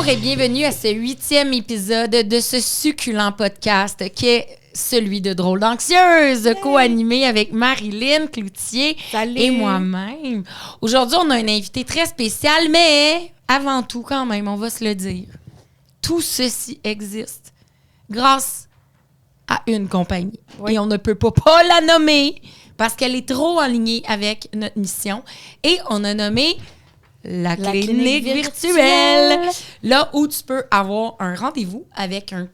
et bienvenue à ce 8e épisode de ce succulent podcast qui est celui de Drôle d'anxieuse, co-animé avec Marilyn Cloutier et moi-même. Aujourd'hui, on a un invité très spécial, mais avant tout, quand même, on va se le dire, tout ceci existe grâce à une compagnie. Oui. Et on ne peut pas la nommer parce qu'elle est trop alignée avec notre mission. Et on a nommé la clinique virtuelle. Là où tu peux avoir un rendez-vous avec un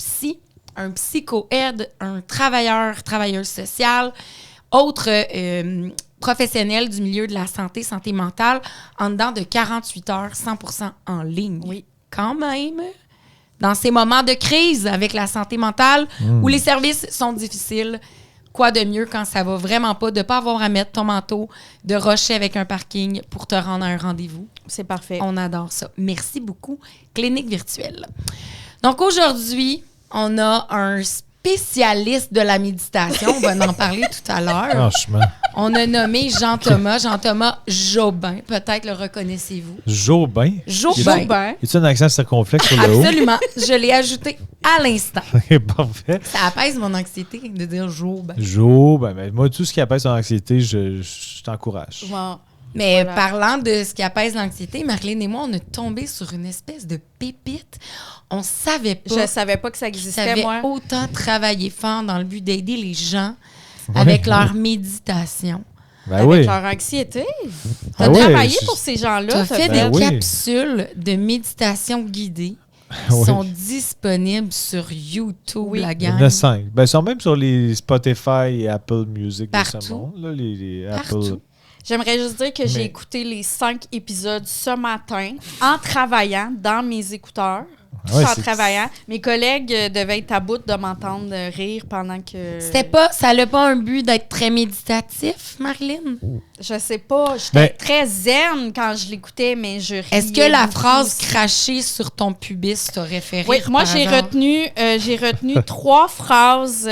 psycho-aide, un travailleuse sociale, autre professionnel du milieu de la santé mentale, en dedans de 48 heures, 100% en ligne. Oui. Quand même, dans ces moments de crise avec la santé mentale, où les services sont difficiles, quoi de mieux quand ça va vraiment pas, de pas avoir à mettre ton manteau, de rusher avec un parking pour te rendre à un rendez-vous. C'est parfait. On adore ça. Merci beaucoup, Clinique virtuelle. Donc aujourd'hui, on a un spécialiste de la méditation. On va en parler tout à l'heure. Franchement. On a nommé Jean-Thomas Jobin. Peut-être le reconnaissez-vous. Jobin? Jobin. Est-ce un accent circonflexe sur le haut? Absolument. Je l'ai ajouté à l'instant. Parfait. Ça apaise mon anxiété de dire Jobin. Jobin. Ben, moi, tout ce qui apaise ton anxiété, je t'encourage. Wow. Mais voilà. Parlant de ce qui apaise l'anxiété, Marilyn et moi, on est tombé sur une espèce de pépite. On savait pas. Je savais pas que ça existait, moi. Autant travailler fort dans le but d'aider les gens avec leur méditation. Ben avec leur anxiété. Tu as travaillé pour ces gens-là. Tu as fait des capsules de méditation guidée. Ils sont disponibles sur YouTube, la gang. Il y en a 5. Ben, ils sont même sur les Spotify et Apple Music partout. De ce monde. Là, les partout. Apple. J'aimerais juste dire que j'ai écouté les 5 épisodes ce matin en travaillant dans mes écouteurs. Tout en travaillant. Mes collègues devaient être à bout de m'entendre rire pendant que... Ça n'a pas un but d'être très méditatif, Marilyn? Je sais pas. J'étais très zen quand je l'écoutais, mais je riais. Est-ce que la phrase « cracher sur ton pubis » t'aurait fait rire? Oui, moi, j'ai retenu 3 phrases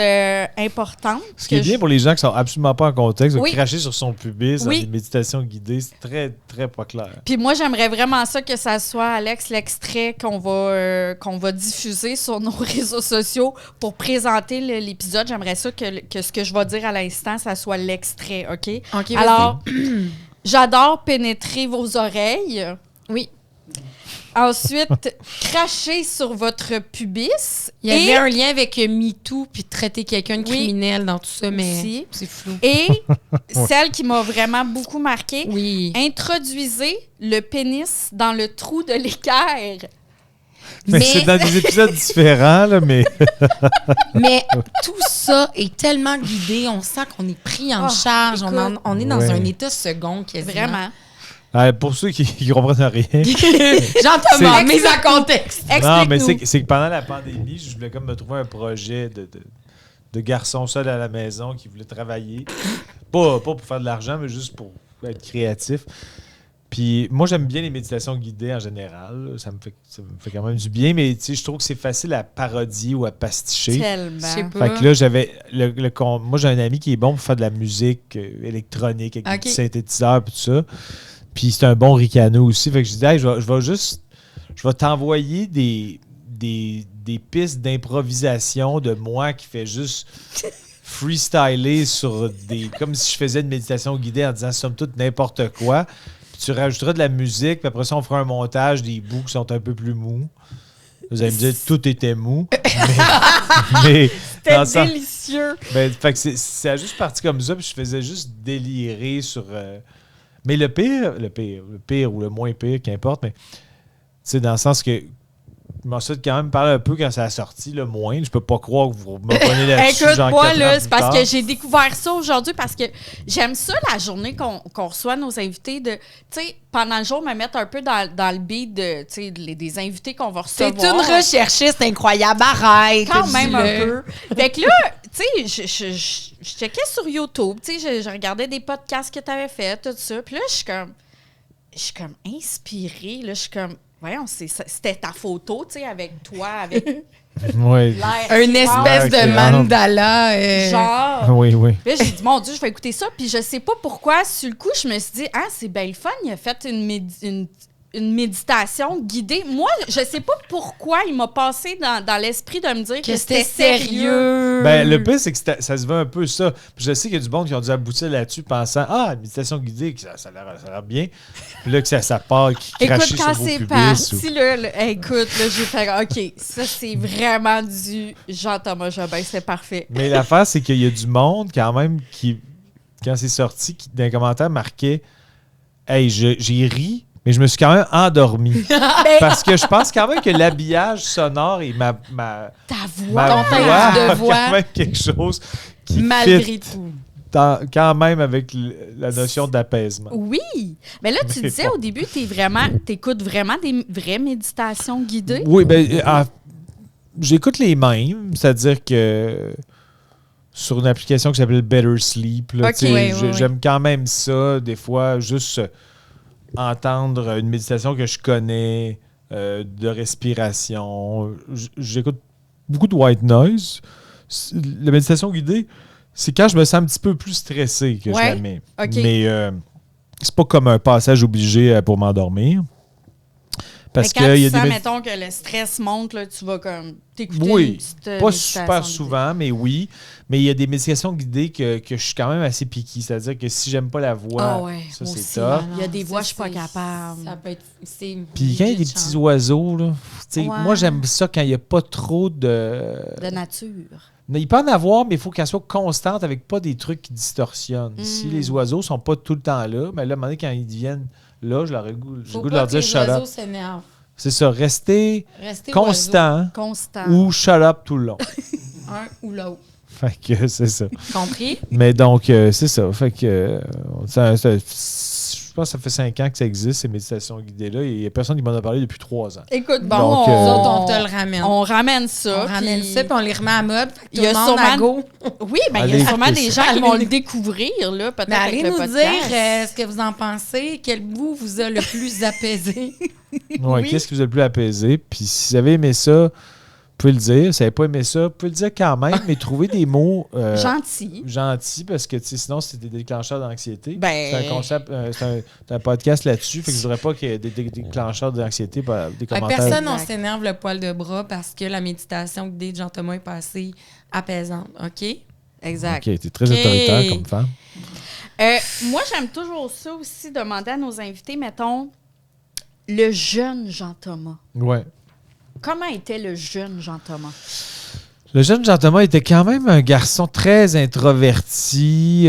importantes. Ce qui est bien pour les gens qui sont absolument pas en contexte, cracher sur son pubis dans des méditations guidées, c'est très, très pas clair. Puis moi, j'aimerais vraiment ça que ça soit, Alex, l'extrait qu'on va diffuser sur nos réseaux sociaux pour présenter l'épisode. J'aimerais ça que ce que je vais dire à l'instant, ça soit l'extrait, OK? Alors, j'adore pénétrer vos oreilles. Oui. Ensuite, cracher sur votre pubis. Il y avait un lien avec MeToo puis traiter quelqu'un de criminel dans tout ça, mais c'est flou. Et celle qui m'a vraiment beaucoup marquée, introduisez le pénis dans le trou de l'équerre. Mais c'est dans des épisodes différents, là, mais... Mais tout ça est tellement guidé, on sent qu'on est pris en charge, on est dans un état second quasiment. Vraiment. Pour ceux qui ne comprennent rien... J'entends, mise en contexte. Non, mais c'est que pendant la pandémie, je voulais comme me trouver un projet de garçon seul à la maison qui voulait travailler. Pas pour faire de l'argent, mais juste pour être créatif. Puis moi, j'aime bien les méditations guidées en général. Ça me fait quand même du bien, mais je trouve que c'est facile à parodier ou à pasticher. Tellement. Fait que là, j'avais moi, j'ai un ami qui est bon pour faire de la musique électronique avec des synthétiseurs et tout ça. Puis c'est un bon ricano aussi. Fait que je dis, hey, je vais t'envoyer des pistes d'improvisation de moi qui fait juste freestyler sur comme si je faisais une méditation guidée en disant somme toute n'importe quoi. Tu rajouteras de la musique, puis après ça, on fera un montage des bouts qui sont un peu plus mous. Vous allez me dire que tout était mou. mais c'était délicieux. Fait que c'est juste parti comme ça, puis je faisais juste délirer sur... Mais le pire ou le moins pire, qu'importe, mais c'est dans le sens que je m'en suis quand même parlé un peu quand ça a sorti, le moins. Je peux pas croire que vous me prenez là-dessus. Écoute-moi, là, c'est parce que j'ai découvert ça aujourd'hui, parce que j'aime ça la journée qu'on reçoit nos invités, tu sais, pendant le jour, me mettre un peu dans le beat de, tu sais, des invités qu'on va recevoir. C'est une recherchiste incroyable, arrête! Quand même un peu. Fait que là, tu sais, je checkais sur YouTube, tu sais, je regardais des podcasts que tu avais fait, tout ça, puis là, je suis comme inspirée, là, je suis comme... Voyons, c'était ta photo, tu sais, avec toi, avec l'air. Une espèce de mandala. Genre. Oui. Là, j'ai dit, mon Dieu, je vais écouter ça. Puis je sais pas pourquoi, sur le coup, je me suis dit, c'est bien le fun. Il a fait une méditation guidée. Moi, je sais pas pourquoi il m'a passé dans l'esprit de me dire que c'était sérieux. Ben, le pire, c'est que ça se veut un peu ça. Puis je sais qu'il y a du monde qui ont dû aboutir là-dessus pensant méditation guidée, ça a l'air bien. Puis là, que ça part, qui crachait sur vos pubis. Écoute, quand c'est parti, là, écoute, là, j'ai fait OK, ça, c'est vraiment du Jean-Thomas Jobin, c'est parfait. Mais l'affaire, c'est qu'il y a du monde, quand même, qui, quand c'est sorti, qui, dans les commentaires, marquait « Hey, j'ai ri, mais je me suis quand même endormi. » Parce que je pense quand même que l'habillage sonore et ta voix, a quand même quelque chose qui malgré fit tout. quand même avec la notion d'apaisement. Oui. Mais là, tu disais au début, t'écoutes vraiment des vraies méditations guidées? Oui, j'écoute les mêmes, c'est-à-dire que sur une application qui s'appelle Better Sleep, là, j'aime quand même ça, des fois, juste entendre une méditation que je connais, de respiration. J'écoute beaucoup de white noise. La méditation guidée, c'est quand je me sens un petit peu plus stressé que je la mets. Okay. Mais c'est pas comme un passage obligé pour m'endormir. Parce mais quand que tu y a sens, des mettons, que le stress monte, là, tu vas comme t'écouter une petite pas super souvent, mais oui. Mais il y a des méditations guidées que je suis quand même assez picky. C'est-à-dire que si j'aime pas la voix, ça, c'est top. Il y a des voix, je suis pas capable. Ça peut être... Puis quand il y a des petits oiseaux, là, moi, j'aime ça quand il n'y a pas trop de nature. Il peut en avoir, mais il faut qu'elle soit constante avec pas des trucs qui distorsionnent. Si les oiseaux sont pas tout le temps là, mais là, à un moment donné, quand ils viennent là, j'ai le goût de leur dire « shut up ». C'est ça, restez constant ou « shut up » tout le long. Un ou l'autre. Fait que c'est ça. Compris? Mais donc, c'est ça. Fait que je pense que ça fait 5 ans que ça existe, ces méditations guidées-là, et il n'y a personne qui m'en a parlé depuis 3 ans. Écoute, bon, donc, nous autres, on te le ramène. On ramène ça. On ramène ça, puis on les remet à mode. Il y a sûrement... Oui, mais il y a sûrement des gens qui vont le découvrir, là, peut-être mais avec allez le nous podcast. dire ce que vous en pensez. Quel bout vous a le plus apaisé? Oui, qu'est-ce qui vous a le plus apaisé? Puis si vous avez aimé ça, vous pouvez le dire. Si vous n'avez pas aimé ça, vous pouvez le dire quand même, mais trouvez des mots gentils, parce que sinon, c'est des déclencheurs d'anxiété. C'est un concept, c'est un podcast là-dessus, fait que je ne voudrais pas qu'il y ait des déclencheurs d'anxiété par des commentaires. Personne, on s'énerve le poil de bras parce que la méditation guidée de Jean-Thomas est passée apaisante. OK? Exact. OK, tu es très autoritaire comme femme. Moi, j'aime toujours ça aussi, demander à nos invités, mettons, le jeune Jean-Thomas. Ouais. Comment était le jeune Jean-Thomas? Le jeune Jean-Thomas était quand même un garçon très introverti,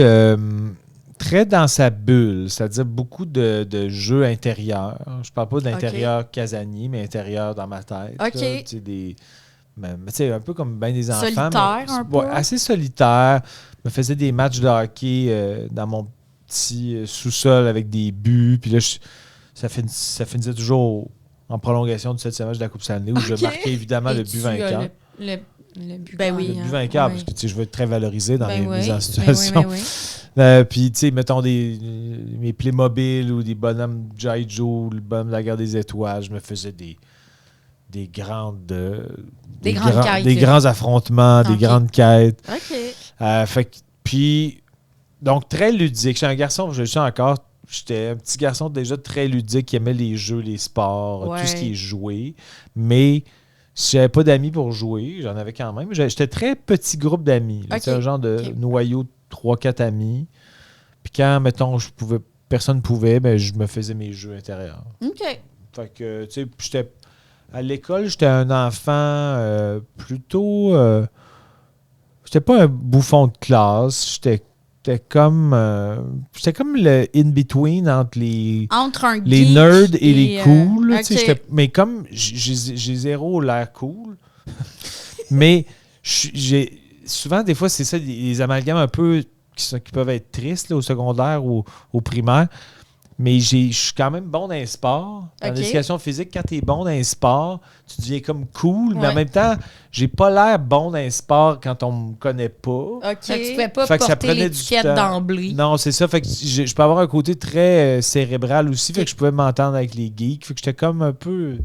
très dans sa bulle, c'est-à-dire beaucoup de jeux intérieurs. Je parle pas d'intérieur casanier, mais intérieur dans ma tête. OK. Un peu comme bien des enfants. Solitaire, un peu? Assez solitaire. Je me faisais des matchs de hockey dans mon petit sous-sol avec des buts. Puis là, ça finissait toujours en prolongation du 7e match de la Coupe Stanley où je marquais évidemment le but vainqueur. Le but ben oui, le but vainqueur, parce que je veux être très valorisé dans mes mises en situation. Puis, tu sais, mettons mes Playmobil ou des bonhommes G.I. Joe, le bonhomme de la guerre des étoiles, je me faisais des grands affrontements, des grandes quêtes. OK. Puis, donc, très ludique. J'étais un garçon, je le sais encore, j'étais un petit garçon déjà très ludique qui aimait les jeux, les sports, tout ce qui est joué. Mais si j'avais pas d'amis pour jouer, j'en avais quand même. J'étais très petit groupe d'amis. C'était un genre de noyau de 3-4 amis. Puis quand, mettons, personne ne pouvait, ben, je me faisais mes jeux intérieurs. OK. Fait que, tu sais, à l'école, j'étais un enfant plutôt... j'étais pas un bouffon de classe. J'étais comme le in-between entre les nerds et les cools. Okay. Mais comme j'ai zéro l'air cool, mais souvent, des fois, c'est ça, les amalgames un peu qui peuvent être tristes là, au secondaire ou au primaire. Mais je suis quand même bon dans les sports. En éducation physique, quand tu es bon dans les sports, tu deviens comme cool. Mais en même temps, j'ai pas l'air bon dans les sports quand on me connaît pas. OK. Tu ne pouvais pas porter l'étiquette d'emblée. Non, c'est ça. Fait que je peux avoir un côté très cérébral aussi. Fait que je pouvais m'entendre avec les geeks. Fait que j'étais comme un peu...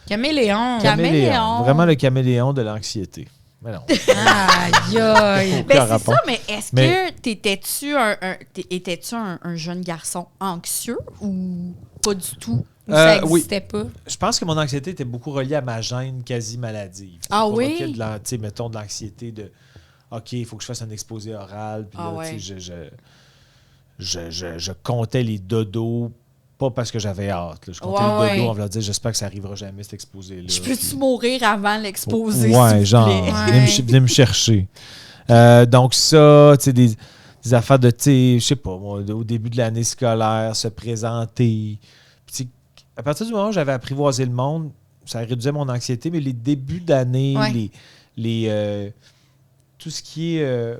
Caméléon. Vraiment le caméléon de l'anxiété. Mais non. Aïe, aïe. Ben c'est ça, mais est-ce que étais-tu un jeune garçon anxieux ou pas du tout? Ça n'existait pas? Je pense que mon anxiété était beaucoup reliée à ma gêne quasi maladive. Ah oui? Mettons de l'anxiété de OK, il faut que je fasse un exposé oral. Puis je comptais les dodos, pas parce que j'avais hâte. Là. Je comptais les dodos en voulant dire j'espère que ça n'arrivera jamais cet exposé-là. Je peux-tu mourir avant l'exposé? Ouais, genre, venez me chercher. Donc ça, tu sais, des affaires de, je sais pas, moi, au début de l'année scolaire, se présenter. Puis, à partir du moment où j'avais apprivoisé le monde, ça réduisait mon anxiété, mais les débuts d'année, tout ce qui est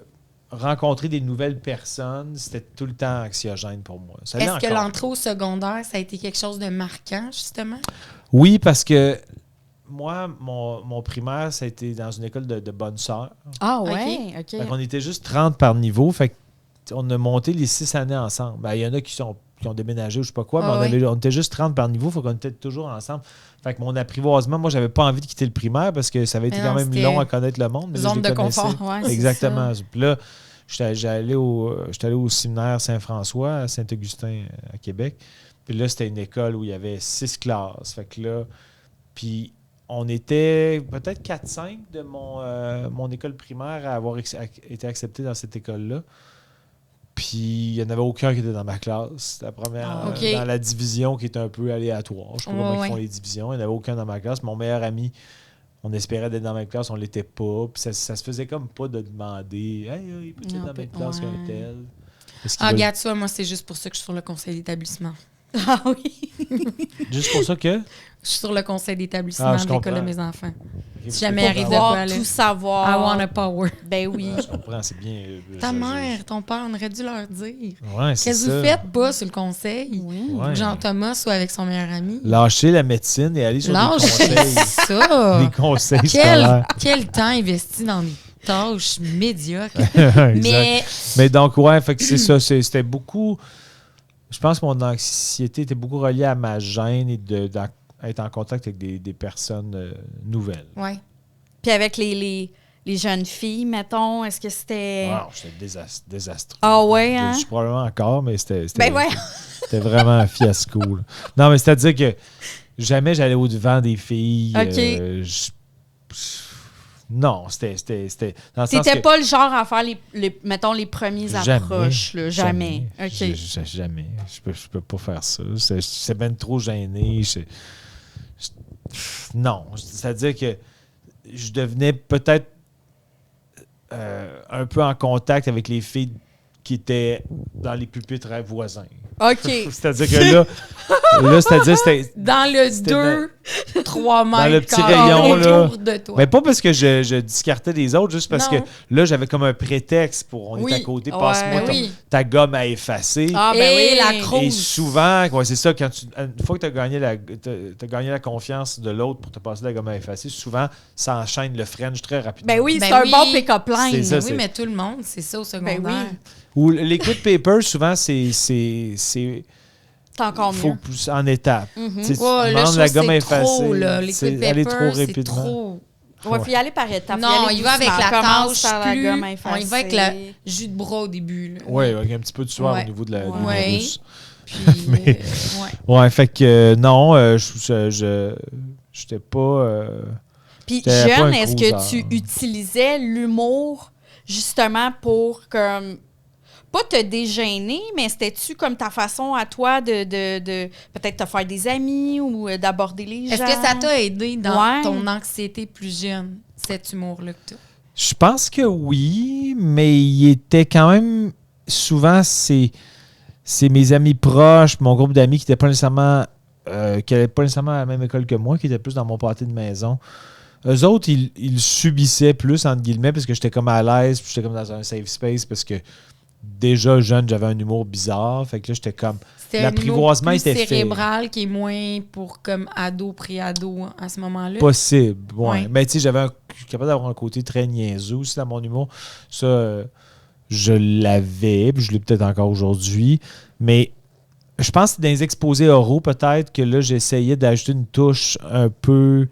rencontrer des nouvelles personnes, c'était tout le temps anxiogène pour moi. Est-ce que l'entrée au secondaire, ça a été quelque chose de marquant, justement? Oui, parce que moi, mon primaire, ça a été dans une école de bonnes sœurs. Ah ouais? OK. On était juste 30 par niveau, fait qu'on a monté les 6 années ensemble. Ben, il y en a qui ont déménagé ou je sais pas quoi, mais on était juste 30 par niveau, il faut qu'on était toujours ensemble. Fait que mon apprivoisement, moi, j'avais pas envie de quitter le primaire parce que ça avait été quand même long à connaître le monde. Mais zone de confort. Ouais, exactement. Puis là, j'étais allé au séminaire Saint-François à Saint-Augustin à Québec. Puis là, c'était une école où il y avait 6 classes. Fait que là, puis on était peut-être 4-5 de mon école primaire à avoir été accepté dans cette école-là. Puis il n'y en avait aucun qui était dans ma classe. La première, dans la division qui était un peu aléatoire. Je ne sais pas comment ils font les divisions. Il n'y en avait aucun dans ma classe. Mon meilleur ami, on espérait d'être dans ma classe, on ne l'était pas. Puis ça se faisait comme pas de demander « Hey, peux-tu être dans la même classe qu'un tel? » Regarde ça, moi, c'est juste pour ça que je suis sur le conseil d'établissement. Ah oui? Juste pour ça que? Je suis sur le conseil d'établissement de l'école de mes enfants. Si jamais arrive de quoi, tout savoir. I want a power. Ben oui. Je comprends, c'est bien. Ta mère, ton père, on aurait dû leur dire. Ouais, c'est qu'est-ce que vous faites pas sur le conseil? Oui. Ouais. Jean-Thomas soit avec son meilleur ami. Lâcher la médecine et aller sur des conseils. Ça! Des conseils scolaires. Quel temps investi dans des tâches médiocres. Mais donc, ouais, fait que c'est ça. C'était beaucoup... Je pense que mon anxiété était beaucoup reliée à ma gêne et d'être en contact avec des personnes nouvelles. Oui. Puis avec les jeunes filles, mettons, est-ce que c'était... Wow, j'étais désastreux. Ah ouais, hein? Je suis probablement encore, mais c'était c'était vraiment un fiasco. Là. Non, mais c'est-à-dire que jamais j'allais au-devant des filles. OK. Non, c'était dans le sens t'étais que pas le genre à faire mettons, les premiers approches, là. Jamais. OK. Jamais. Je peux pas faire ça. C'est bien trop gêné. Non. C'est-à-dire que je devenais peut-être un peu en contact avec les filles qui étaient dans les pupitres voisins. OK. C'est-à-dire que là, c'était... Dans le 2-3 mètres. Dans le petit rayon, là. De toi. Mais pas parce que je discartais des autres, juste parce que là, j'avais comme un prétexte pour... On est à côté, passe-moi ta gomme à effacer. Ah, ben oui, la crouse. Et souvent, c'est ça, une fois que tu as gagné la confiance de l'autre pour te passer la gomme à effacer, souvent, ça enchaîne le French très rapidement. Ben oui, c'est un bon pick-up line. C'est ça, oui, mais tout le monde, c'est ça au secondaire. Ben oui. Ou les quick papers, souvent, c'est encore mieux. Il faut plus en étapes. La gomme à effacer. Les quick papers, c'est trop. Il faut y aller par étapes. Non, il va avec la tâche plus. On y va avec le jus de bras au début. Oui, avec un petit peu de sueur au niveau de la rousse. Puis, fait que non, j'étais pas... Puis jeune, est-ce que tu utilisais l'humour justement pour comme... Pas te dégêner, mais c'était-tu comme ta façon à toi de peut-être te faire des amis ou d'aborder les gens? Est-ce que ça t'a aidé dans ton anxiété plus jeune, cet humour-là que tu as? Je pense que oui, mais il était quand même... Souvent, c'est mes amis proches, mon groupe d'amis qui n'étaient pas nécessairement... qui n'allaient pas nécessairement à la même école que moi, qui étaient plus dans mon pâté de maison. Eux autres, ils subissaient plus, entre guillemets, parce que j'étais comme à l'aise, puis j'étais comme dans un safe space, parce que déjà jeune, j'avais un humour bizarre. Fait que là, j'étais comme... L'apprivoisement était fait. Cérébral qui est moins pour comme ado, pré-ado à ce moment-là. Possible, oui. Mais tu sais, je suis capable d'avoir un côté très niaiseux aussi dans mon humour. Ça, je l'avais, puis je l'ai peut-être encore aujourd'hui. Mais je pense que dans les exposés oraux, peut-être que là, j'essayais d'ajouter une touche un peu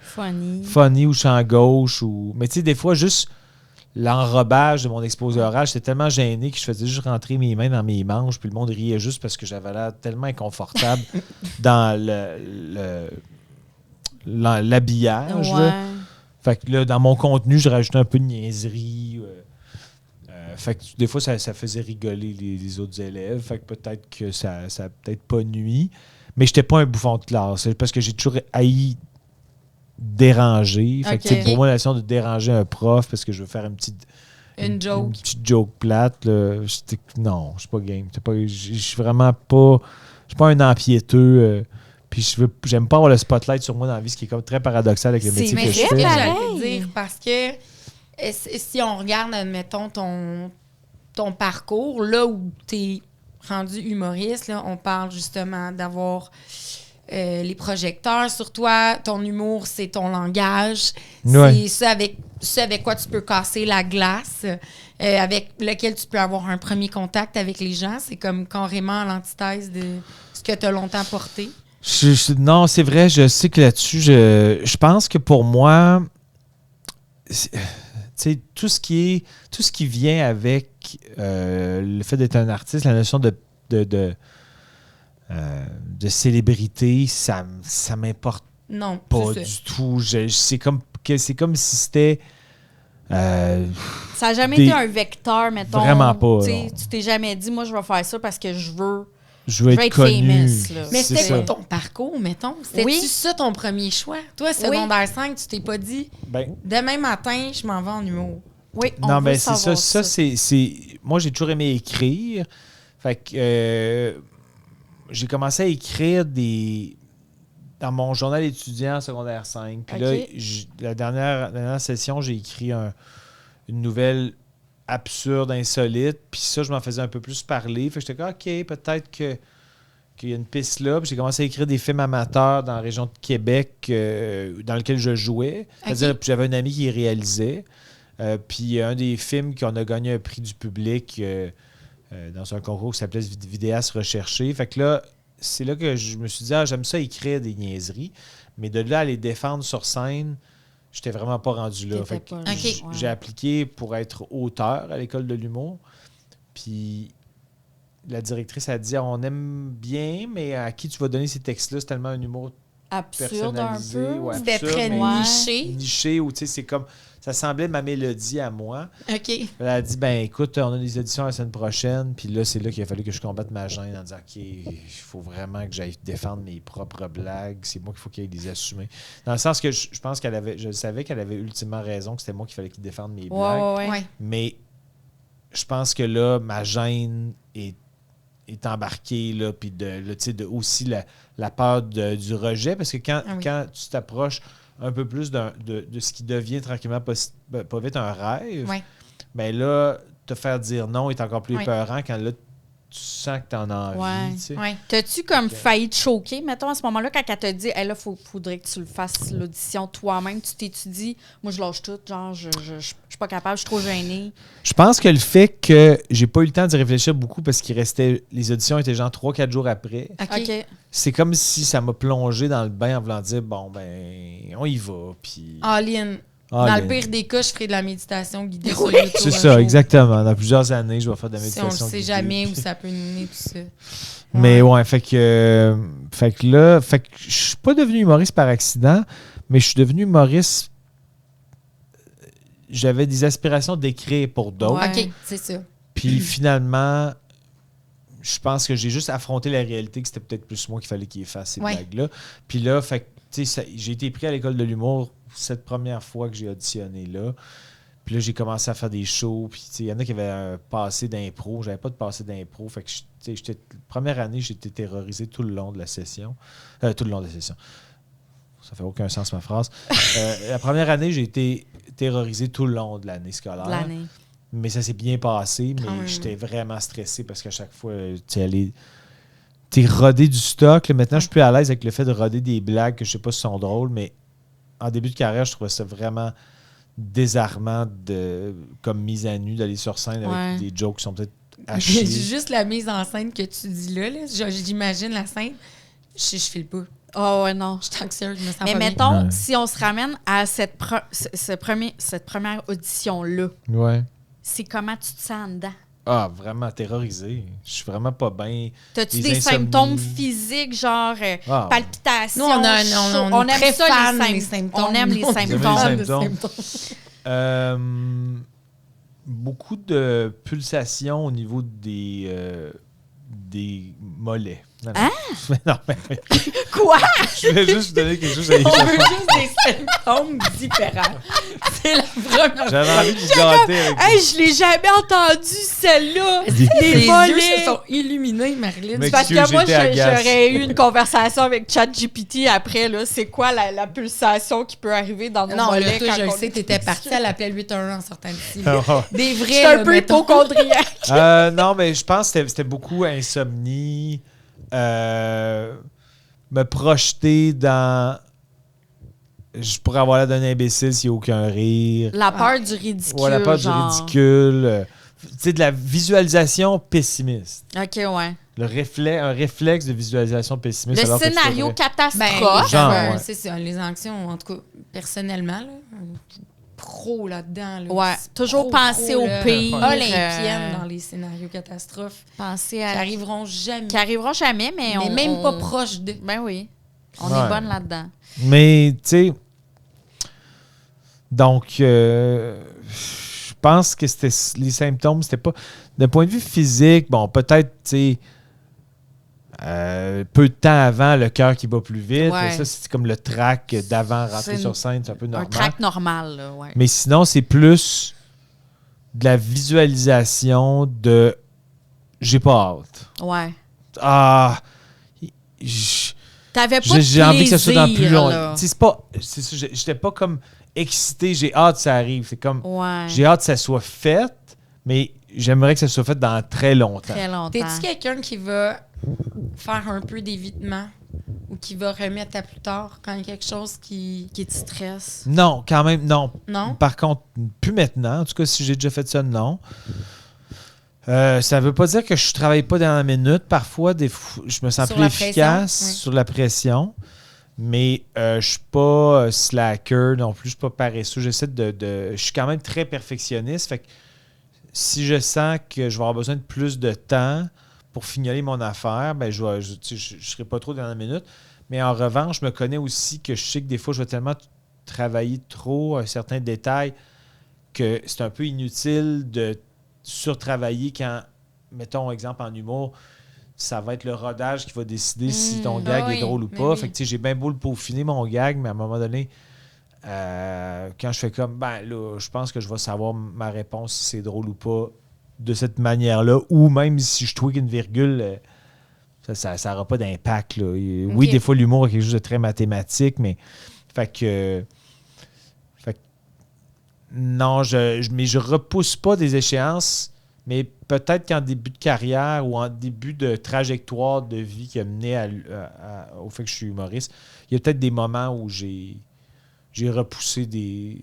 funny ou champ gauche. Mais tu sais, des fois, juste l'enrobage de mon exposé oral, j'étais tellement gêné que je faisais juste rentrer mes mains dans mes manches, puis le monde riait juste parce que j'avais l'air tellement inconfortable dans l'habillage. Ouais. Fait que là, dans mon contenu, je rajoutais un peu de niaiserie. Fait que des fois, ça faisait rigoler les autres élèves. Fait que peut-être que ça a peut-être pas nuit. Mais j'étais pas un bouffon de classe. Parce que j'ai toujours haï déranger. Fait que, pour moi, la notion de déranger un prof parce que je veux faire une petite joke plate, là, non, je suis pas game. Je suis vraiment pas... Je suis pas un empiéteux. Puis j'aime pas avoir le spotlight sur moi dans la vie, ce qui est comme très paradoxal avec le métier que je fais. C'est j'allais dire, parce que si on regarde, admettons, ton parcours, là où tu es rendu humoriste, là, on parle justement d'avoir les projecteurs sur toi. Ton humour, c'est ton langage. Ouais. C'est ce avec quoi tu peux casser la glace, avec lequel tu peux avoir un premier contact avec les gens. C'est comme carrément l'antithèse de ce que tu as longtemps porté. Non, c'est vrai, je sais que là-dessus, je pense que pour moi, tout ce qui vient avec le fait d'être un artiste, la notion de célébrité, ça m'importe pas du tout. C'est comme si c'était... ça n'a jamais été un vecteur, mettons. Vraiment pas. Tu t'es jamais dit, moi, je vais faire ça parce que je veux être connu. Famous, mais c'était quoi ton parcours, mettons? C'était-tu ça ton premier choix? Toi, secondaire 5, tu t'es pas dit, demain matin, je m'en vais en humour. Oui, non, mais c'est ça. Ça, c'est... Moi, j'ai toujours aimé écrire. Fait que j'ai commencé à écrire dans mon journal étudiant en secondaire 5. Puis là, la dernière session, j'ai écrit une nouvelle absurde, insolite. Puis ça, je m'en faisais un peu plus parler. Fait que j'étais comme, OK, peut-être qu'il y a une piste là. Puis j'ai commencé à écrire des films amateurs dans la région de Québec dans lequel je jouais. C'est-à-dire, puis j'avais un ami qui les réalisait. Puis un des films qu'on a gagné un prix du public dans un concours qui s'appelait Vidéaste recherché. Fait que là, c'est là que je me suis dit, j'aime ça écrire des niaiseries. Mais de là à les défendre sur scène, j'étais vraiment pas rendu là. Fait que j'ai appliqué pour être auteur à l'école de l'humour. Puis la directrice a dit, on aime bien, mais à qui tu vas donner ces textes-là? C'est tellement un humour absurde un peu. Ouais, c'était très niché. Niché, ou tu sais, c'est comme... Ça semblait ma mélodie à moi. OK. Elle a dit, écoute, on a des auditions la semaine prochaine. Puis là, c'est là qu'il a fallu que je combatte ma gêne en disant, OK, il faut vraiment que j'aille défendre mes propres blagues. C'est moi qu'il faut qu'il aille les assumer. Dans le sens que je pense je savais qu'elle avait ultimement raison, que c'était moi qu'il fallait qu'il défende mes blagues. Ouais. Mais je pense que là, ma gêne est embarquée, là, puis aussi la peur du rejet. Parce que quand tu t'approches un peu plus de ce qui devient tranquillement pas vite un rêve, bien là, te faire dire non est encore plus épeurant quand là, tu sens que tu en as envie. Tu sais. T'as-tu comme failli te choquer, mettons, à ce moment-là, quand elle t'a dit, hey, là, faudrait que tu le fasses l'audition toi-même, tu t'étudies, moi, je lâche tout, genre, je suis pas capable, je suis trop gênée. Je pense que le fait que j'ai pas eu le temps d'y réfléchir beaucoup parce qu'il restait, les auditions étaient genre 3-4 jours après. OK. C'est comme si ça m'a plongé dans le bain en voulant dire, on y va, puis... All-in. Dans le pire des cas, je ferai de la méditation guidée sur YouTube. C'est ça, exactement. Dans plusieurs années, je vais faire de la méditation guidée. On ne sait jamais où ça peut mener, tout ça. Mais fait que je suis pas devenu humoriste par accident, mais je suis devenu humoriste. J'avais des aspirations d'écrire pour d'autres. OK, c'est ça. Puis finalement, je pense que j'ai juste affronté la réalité que c'était peut-être plus moi qu'il fallait qu'il fasse ces blagues-là. Puis là, j'ai été pris à l'école de l'humour cette première fois que j'ai auditionné là. Puis là, j'ai commencé à faire des shows. Puis il y en a qui avaient un passé d'impro. J'avais pas de passé d'impro. Fait que première année, j'étais terrorisé tout le long de la session. Ça fait aucun sens, ma phrase. La première année, j'ai été terrorisé tout le long de l'année scolaire. Mais ça s'est bien passé. Mais j'étais vraiment stressé parce qu'à chaque fois, t'es rodé du stock. Là, maintenant, je suis plus à l'aise avec le fait de roder des blagues que je sais pas si sont drôles, mais en début de carrière, je trouvais ça vraiment désarmant comme mise à nu d'aller sur scène avec des jokes qui sont peut-être hachés. Juste la mise en scène que tu dis là j'imagine la scène, je file pas. Oh, ouais, non. Je suis anxieuse, je me sens Mais pas mettons, Ouais. si on se ramène à cette première audition-là, Ouais. c'est comment tu te sens dedans? Ah, vraiment terrorisé. Je suis vraiment pas bien. T'as-tu Les des insomnies. symptômes physiques, genre Ah. palpitations? Nous, on a chaud? on est aime très ça, fan les des symptômes. On aime les Nous, on est symptômes. fan des symptômes. Beaucoup de pulsations au niveau des mollets. Non, Hein? non, mais Quoi? je voulais juste vous donner quelque chose à On veut échapper. juste des symptômes différents. C'est la première J'avais envie de vous gâter avec Hey, je l'ai jamais entendu, celle-là! Des- Les yeux mollets. se sont illuminés, Marilyn. Mais- Parce que Excuse, moi, j'étais agace. j'aurais eu une conversation avec ChatGPT après, là. C'est quoi la pulsation qui peut arriver dans nos Non, là, mollets toi, quand je le on sais, est t'étais petit? partie, elle appelait 811 en sortant d'ici. Ah. Des vrais, Je suis un là, peu mettons. hypochondriaque. Non, mais je pense que c'était beaucoup insomnie. Me projeter dans... Je pourrais avoir l'air d'un imbécile s'il n'y a aucun rire. La peur du ridicule, Ouais, la peur du genre. ridicule. Tu sais, de la visualisation pessimiste. OK, ouais. Un réflexe de visualisation pessimiste. Le alors que scénario c'est vrai. catastrophe. Genre, Ben, ouais. c'est ça, les anxions, en tout cas, personnellement, là, pro là-dedans. Là, Ouais, C'est toujours penser au là, pire. olympienne dans les scénarios catastrophes Penser qui à... arriveront jamais. Qui arriveront jamais, mais mais on... même on- pas proche de. Ben oui. On Ouais. est bonne là-dedans. Mais, tu sais... Donc, je pense que c'était les symptômes, c'était pas... D'un point de vue physique, bon, peut-être, tu sais... peu de temps avant, le cœur qui bat plus vite. Ouais. Ça, c'est comme le track d'avant rentrer C'est sur scène, c'est un peu Un normal. track normal, là, ouais. Mais sinon, c'est plus de la visualisation de j'ai pas hâte. Ouais. Ah, j- T'avais pas de j'ai envie que ça soit dans plus plaisir, long. là. Tu sais, c'est pas, c'est ça, j'étais pas comme excité, j'ai hâte que ça arrive. C'est comme Ouais. j'ai hâte que ça soit fait, mais j'aimerais que ça soit fait dans très longtemps. Très longtemps. T'es-tu quelqu'un qui va faire un peu d'évitement ou qui va remettre à plus tard quand il y a quelque chose qui. Qui te stresse. Non, quand même, non. Non? Par contre, plus maintenant. En tout cas, si j'ai déjà fait ça, non. Ça veut pas dire que je travaille pas dans la minute. Parfois, je me sens Sur plus la efficace pression, oui. sur la pression. Mais je suis pas slacker non plus. Je suis pas paresseux. J'essaie je suis quand même très perfectionniste. Fait que si je sens que je vais avoir besoin de plus de temps pour fignoler mon affaire, ben je serai pas trop dans la minute. Mais en revanche, je me connais aussi que je sais que des fois, je vais tellement travailler trop un certain détail que c'est un peu inutile de surtravailler quand, mettons, exemple en humour, ça va être le rodage qui va décider si ton gag oui, est drôle ou mais pas. oui. Fait que, tu sais, j'ai bien beau le peaufiner, mon gag, mais à un moment donné, quand je fais comme, ben là, je pense que je vais savoir ma réponse si c'est drôle ou pas de cette manière-là, ou même si je tweak une virgule, ça n'aura pas d'impact, là. Oui, des fois, l'humour est quelque chose de très mathématique, mais fait que non, mais je repousse pas des échéances, mais peut-être qu'en début de carrière ou en début de trajectoire de vie qui a mené au fait que je suis humoriste, il y a peut-être des moments où j'ai repoussé des...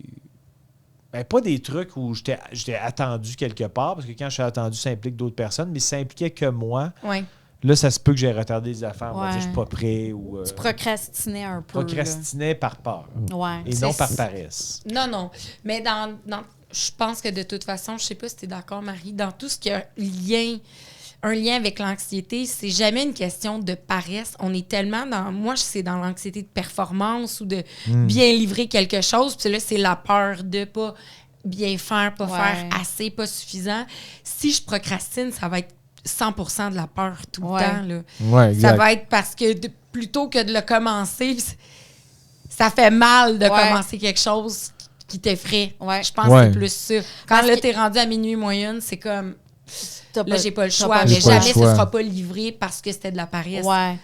Ben, pas des trucs où j'étais attendu quelque part, parce que quand je suis attendu, ça implique d'autres personnes, mais si ça impliquait que moi, Oui. là, ça se peut que j'ai retardé des affaires. On va Ouais. dire, je suis pas prêt ou... Tu procrastinais un peu. procrastinais par peur là. Ouais. et non par paresse. Non. Mais je pense que de toute façon, je sais pas si tu es d'accord, Marie, dans tout ce qui a un lien avec l'anxiété, c'est jamais une question de paresse. On est tellement dans... Moi, c'est dans l'anxiété de performance ou de bien livrer quelque chose. Puis là, c'est la peur de pas bien faire, pas faire assez, pas suffisant. Si je procrastine, ça va être 100% de la peur tout le temps. Là. Ouais, Ça va être parce que plutôt que de le commencer, ça fait mal de commencer quelque chose qui t'effraie. Ouais. Je pense que c'est plus ça. Quand Parce là, que- t'es rendu à minuit moyenne, c'est comme... T'as Là, j'ai pas le choix. t'as Mais J'ai pas le jamais ce choix. sera pas livré parce que c'était de la paresse. Ouais.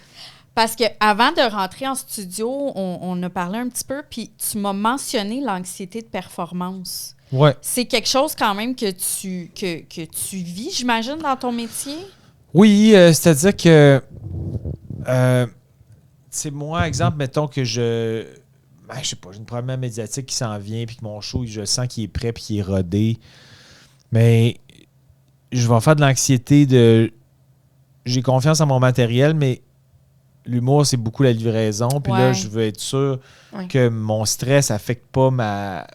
Parce que avant de rentrer en studio, on a parlé un petit peu, puis tu m'as mentionné l'anxiété de performance. Ouais. C'est quelque chose quand même que tu vis, j'imagine, dans ton métier? Oui, c'est-à-dire que c'est moi, exemple, mettons que je sais pas, j'ai une première médiatique qui s'en vient, puis que mon show, je sens qu'il est prêt, puis qu'il est rodé. Mais je vais faire de l'anxiété de... J'ai confiance en mon matériel, mais l'humour, c'est beaucoup la livraison. Puis là, je veux être sûr que mon stress n'affecte pas ma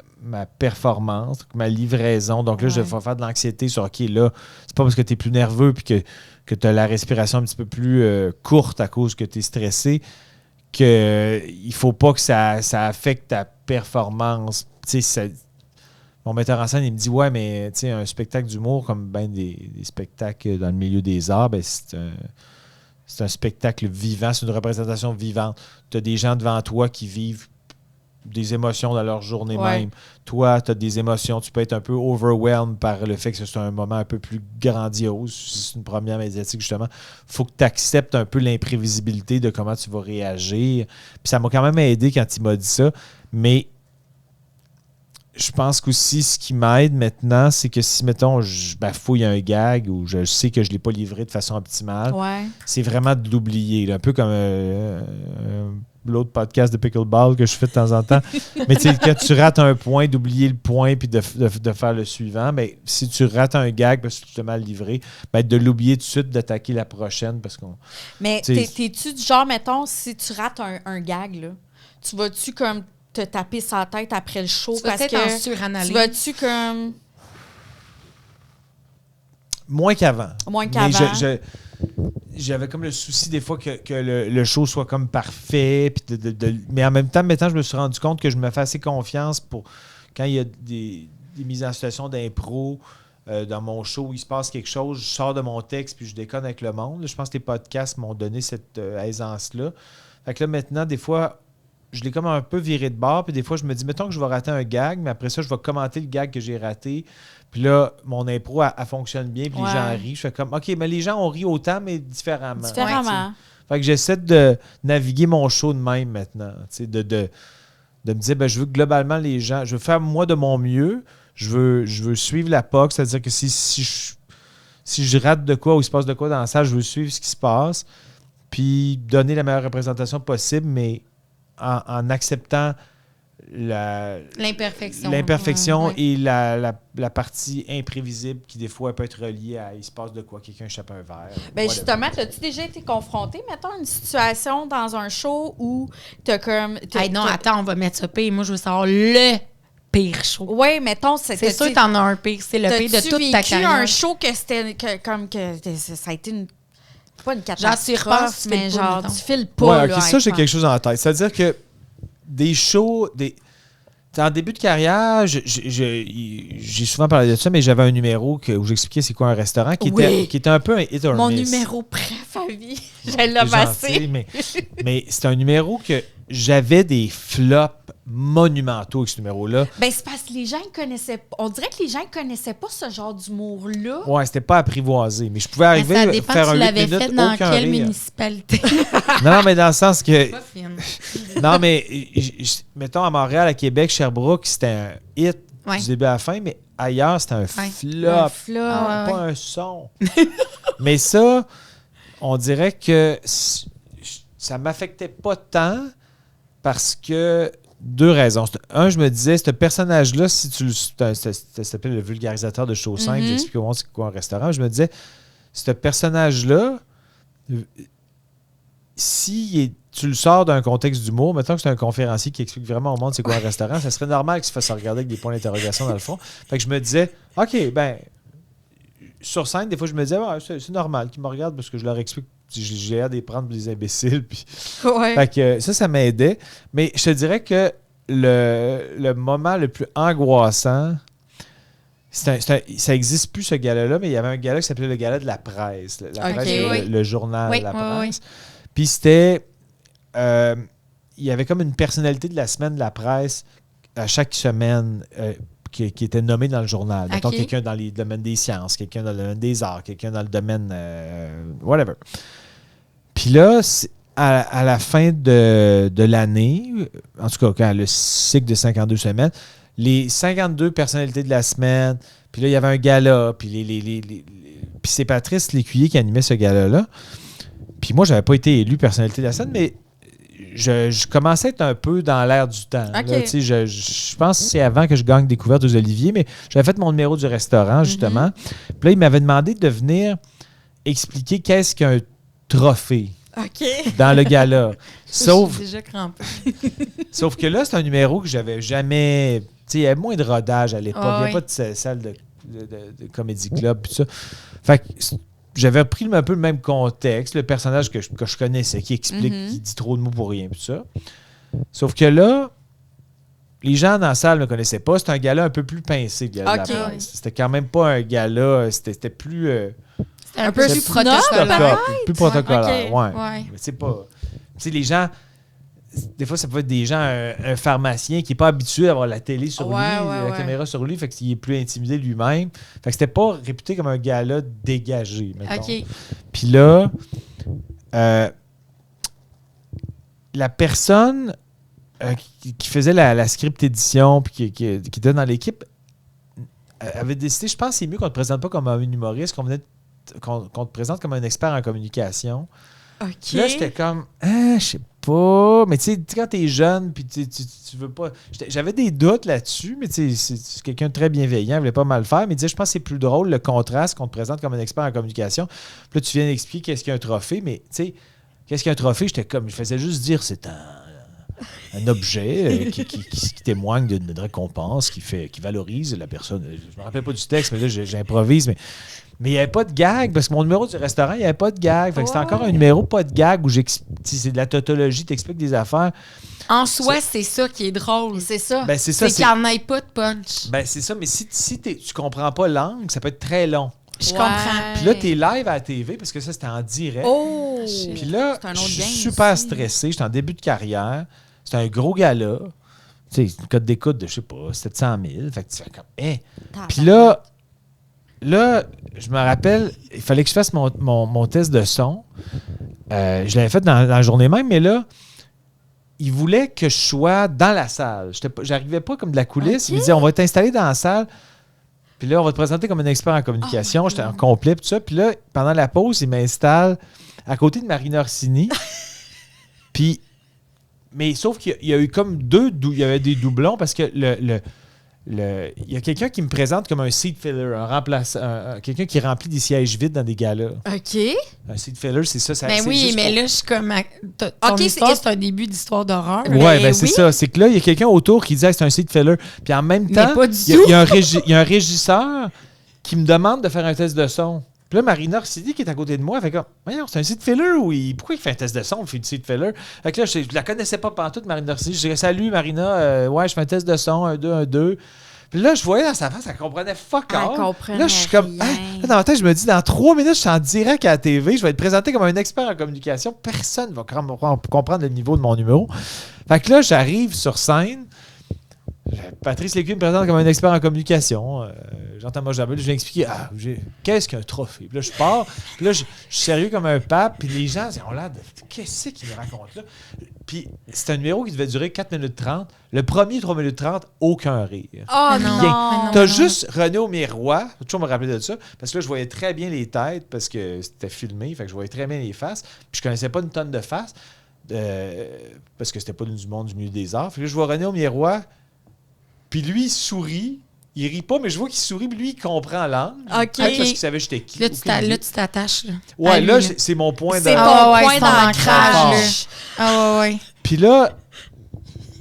performance, ma livraison. Donc là, je vais faire de l'anxiété sur OK, là, c'est pas parce que tu es plus nerveux puis que tu as la respiration un petit peu plus courte à cause que tu es stressé qu'il ne faut pas que ça affecte ta performance. Tu sais, mon metteur en scène, il me dit ouais, mais tu sais, un spectacle d'humour comme ben des spectacles dans le milieu des arts, ben, c'est un spectacle vivant, c'est une représentation vivante. Tu as des gens devant toi qui vivent des émotions dans leur journée même. Toi, tu as des émotions. Tu peux être un peu overwhelmed par le fait que c'est un moment un peu plus grandiose. Si c'est une première médiatique, justement. Il faut que tu acceptes un peu l'imprévisibilité de comment tu vas réagir. Puis ça m'a quand même aidé quand il m'a dit ça. Mais je pense qu'aussi, ce qui m'aide maintenant, c'est que si, mettons, je bafouille un gag ou je sais que je ne l'ai pas livré de façon optimale, c'est vraiment de l'oublier. Là, un peu comme l'autre podcast de Pickleball que je fais de temps en temps. Mais tu sais, quand tu rates un point, d'oublier le point puis de faire le suivant. Mais si tu rates un gag parce que tu t'es mal livré, ben, de l'oublier tout de suite, d'attaquer la prochaine. Parce qu'on. Mais t'es-tu du genre, mettons, si tu rates un gag, là, tu vas-tu comme te taper sa tête après le show tu parce que en suranalyse. Tu vas-tu comme moins qu'avant. Mais j'avais comme le souci des fois que le show soit comme parfait mais en même temps maintenant je me suis rendu compte que je me fais assez confiance pour quand il y a des mises en situation d'impro dans mon show où il se passe quelque chose, je sors de mon texte puis je déconne avec le monde. Là, je pense que les podcasts m'ont donné cette aisance-là. Fait que là maintenant des fois je l'ai comme un peu viré de bord, puis des fois, je me dis, mettons que je vais rater un gag, mais après ça, je vais commenter le gag que j'ai raté. Puis là, mon impro, elle fonctionne bien, puis les gens rient. Je fais comme, OK, mais les gens ont ri autant, mais différemment. Fait que j'essaie de naviguer mon show de même maintenant. De me dire, ben, je veux que globalement, les gens, je veux faire moi de mon mieux. Je veux suivre la POC, c'est-à-dire que si je rate de quoi ou il se passe de quoi dans la salle, je veux suivre ce qui se passe, puis donner la meilleure représentation possible, mais en acceptant l'imperfection et la partie imprévisible qui, des fois, peut être reliée à il se passe de quoi, quelqu'un échappe un verre. Ben justement, as-tu déjà été confronté, mettons, à une situation dans un show où t'as comme... non, attends, on va mettre ça pire. Moi, je veux savoir le pire show. Oui, mettons... C'est sûr que t'en as un pire. C'est le pire de toute ta carrière. Un show que c'était comme que ça a été une... Pas une catastrophe, genre, mais genre, tu files pas. Ouais, ça, j'ai quelque chose en tête. C'est-à-dire que des shows... En début de carrière, j'ai souvent parlé de ça, mais j'avais un numéro où j'expliquais c'est quoi un restaurant qui était un peu un hit or miss. Mon numéro préf à vie. Je l'aime assez. Mais c'est un numéro que j'avais des flops monumentaux avec ce numéro-là. Ben, c'est parce que les gens ne connaissaient pas. On dirait que les gens ne connaissaient pas ce genre d'humour-là. Ouais, c'était pas apprivoisé. Mais je pouvais arriver à faire un 8 minutes, tu l'avais fait dans quelle municipalité? Non, mais dans le sens que... Non, mais mettons à Montréal, à Québec, Sherbrooke, c'était un hit du début à la fin, mais ailleurs, c'était un flop. Pas un son. Mais ça, on dirait que ça m'affectait pas tant parce que deux raisons. Un, je me disais, ce personnage-là, si tu ça s'appelle le vulgarisateur de show 5, j'explique au monde c'est quoi un restaurant, je me disais, ce personnage-là, si tu le sors d'un contexte d'humour, mettons que c'est un conférencier qui explique vraiment au monde c'est quoi un restaurant, ça serait normal qu'il se fasse regarder avec des points d'interrogation dans le fond. Fait que je me disais, OK, ben, sur scène, des fois, je me disais, c'est normal qu'ils me regardent parce que je leur explique. J'ai l'air de les prendre pour des imbéciles. Puis... Fait que ça m'aidait. Mais je te dirais que le moment le plus angoissant, ça n'existe plus, ce gala-là, mais il y avait un gala qui s'appelait le gala de la presse. Le journal de la presse. Puis c'était... il y avait comme une personnalité de la semaine de la presse à chaque semaine qui était nommé dans le journal. Mettons quelqu'un dans le domaine des sciences, quelqu'un dans le domaine des arts, quelqu'un dans le domaine... whatever. Puis là, à la fin de l'année, en tout cas, quand le cycle de 52 semaines, les 52 personnalités de la semaine, puis là, il y avait un gala, puis puis c'est Patrice Lécuyer qui animait ce gala-là. Puis moi, j'avais pas été élu personnalité de la scène, mais je commençais à être un peu dans l'air du temps. Okay. Là, je pense que c'est avant que je gagne Découverte aux Oliviers, mais j'avais fait mon numéro du restaurant, justement. Puis là, il m'avait demandé de venir expliquer qu'est-ce qu'un trophée. OK. dans le gala. Sauf, Je suis déjà crampée. sauf que là, c'est un numéro que j'avais jamais... Tu sais, il y avait moins de rodage à l'époque. Il n'y avait pas de salle de comédie club, tout ça. Fait que j'avais pris un peu le même contexte, le personnage que je connaissais, qui explique, qui dit trop de mots pour rien, tout ça. Sauf que là, les gens dans la salle ne me connaissaient pas. C'était un gala un peu plus pincé, le gala de la presse. C'était quand même pas un gala, c'était plus... C'était un peu plus protocolaire. Plus protocolaire, ouais. Mais c'est pas... Tu sais, les gens... Des fois, ça peut être des gens, un pharmacien qui n'est pas habitué à avoir la télé sur lui, la caméra sur lui, fait qu'il est plus intimidé lui-même. Fait que c'était pas réputé comme un gala dégagé, mettons. OK. Puis là, la personne qui faisait la script édition puis qui était dans l'équipe avait décidé, je pense que c'est mieux qu'on ne te présente pas comme un humoriste, qu'on te présente comme un expert en communication. OK. Là, j'étais comme, je sais pas. Mais tu sais, quand t'es jeune, puis tu veux pas. J'avais des doutes là-dessus, mais tu sais, c'est quelqu'un de très bienveillant, il voulait pas mal faire. Mais il disait, je pense que c'est plus drôle le contraste qu'on te présente comme un expert en communication. Puis là, tu viens d'expliquer qu'est-ce qu'un trophée, mais tu sais, qu'est-ce qu'un trophée? J'étais comme, je faisais juste dire, c'est un objet qui témoigne d'une récompense, qui valorise la personne. Je me rappelle pas du texte, mais là, j'improvise, mais il n'y avait pas de gag, parce que mon numéro du restaurant, il n'y avait pas de gag. Fait que c'était encore un numéro, pas de gag, où c'est de la tautologie, t'expliques des affaires. En soi, c'est ça qui est drôle. C'est ça. Ben, c'est ça. C'est qu'il n'y en ait pas de punch. Ben, c'est ça, mais si tu comprends pas l'angle, ça peut être très long. Je comprends. Puis là, t'es live à la TV, parce que ça, c'était en direct. Oh! Puis là, C'est un je autre suis game super aussi. stressé. J'étais en début de carrière. C'était un gros gala. Tu sais, une cote d'écoute de, je sais pas, 700 000. Fait que tu fais comme, Puis là, je me rappelle, il fallait que je fasse mon test de son. Je l'avais fait dans la journée même, mais là, il voulait que je sois dans la salle. J'arrivais pas comme de la coulisse. Okay. Il me disait, on va t'installer dans la salle. Puis là, on va te présenter comme un expert en communication. J'étais en complet, tout ça. Puis là, pendant la pause, il m'installe à côté de Marina Orsini. Puis, mais sauf qu'il y a eu comme il y avait des doublons parce que il y a quelqu'un qui me présente comme un seat filler, un remplaçant, quelqu'un qui remplit des sièges vides dans des galas. OK. Un seat filler, c'est ça. Ben oui, mais là, je suis comme... Ton histoire, c'est un début d'histoire d'horreur. Oui, ben c'est ça. C'est que là, il y a quelqu'un autour qui dit hey, c'est un seat filler. Puis en même temps, il y a un régisseur qui me demande de faire un test de son. Puis là, Marina Orsini, qui est à côté de moi, elle fait comme voyons, c'est un seat filler ou pourquoi il fait un test de son? Il fait du seat filler. Fait que là, je la connaissais pas pantoute, Marina Orsini. Je dis salut Marina, ouais, je fais un test de son, 1, 2, 1, 2. Puis là, je voyais dans sa face, elle comprenait fuck all. Là, je suis comme là, dans ma tête, je me dis dans 3 minutes, je suis en direct à la TV, je vais être présenté comme un expert en communication. Personne ne va comprendre le niveau de mon numéro. Fait que là, j'arrive sur scène. Patrice Lécuyer me présente comme un expert en communication. J'entends moi jamais, je viens expliquer qu'est-ce qu'un trophée. Puis là, je pars. Puis là, je suis sérieux comme un pape. Puis les gens ont l'air de qu'est-ce qu'il me raconte là? Puis c'est un numéro qui devait durer 4 minutes 30. Le premier 3 minutes 30, aucun rire. Oh non! T'as juste René Aumier-Roy, faut toujours me rappeler de ça, parce que là, je voyais très bien les têtes, parce que c'était filmé, fait que je voyais très bien les faces. Puis je connaissais pas une tonne de faces, parce que c'était pas du monde du milieu des arts. Puis là, je vois René Aumier-Roy. Puis lui, il sourit. Il rit pas, mais je vois qu'il sourit. Puis lui, il comprend l'angle. OK. Parce qu'il savait que j'étais qui. Là, tu t'attaches. Ouais, là, c'est mon point C'est ton point d'ancrage. Ah ouais. Puis là,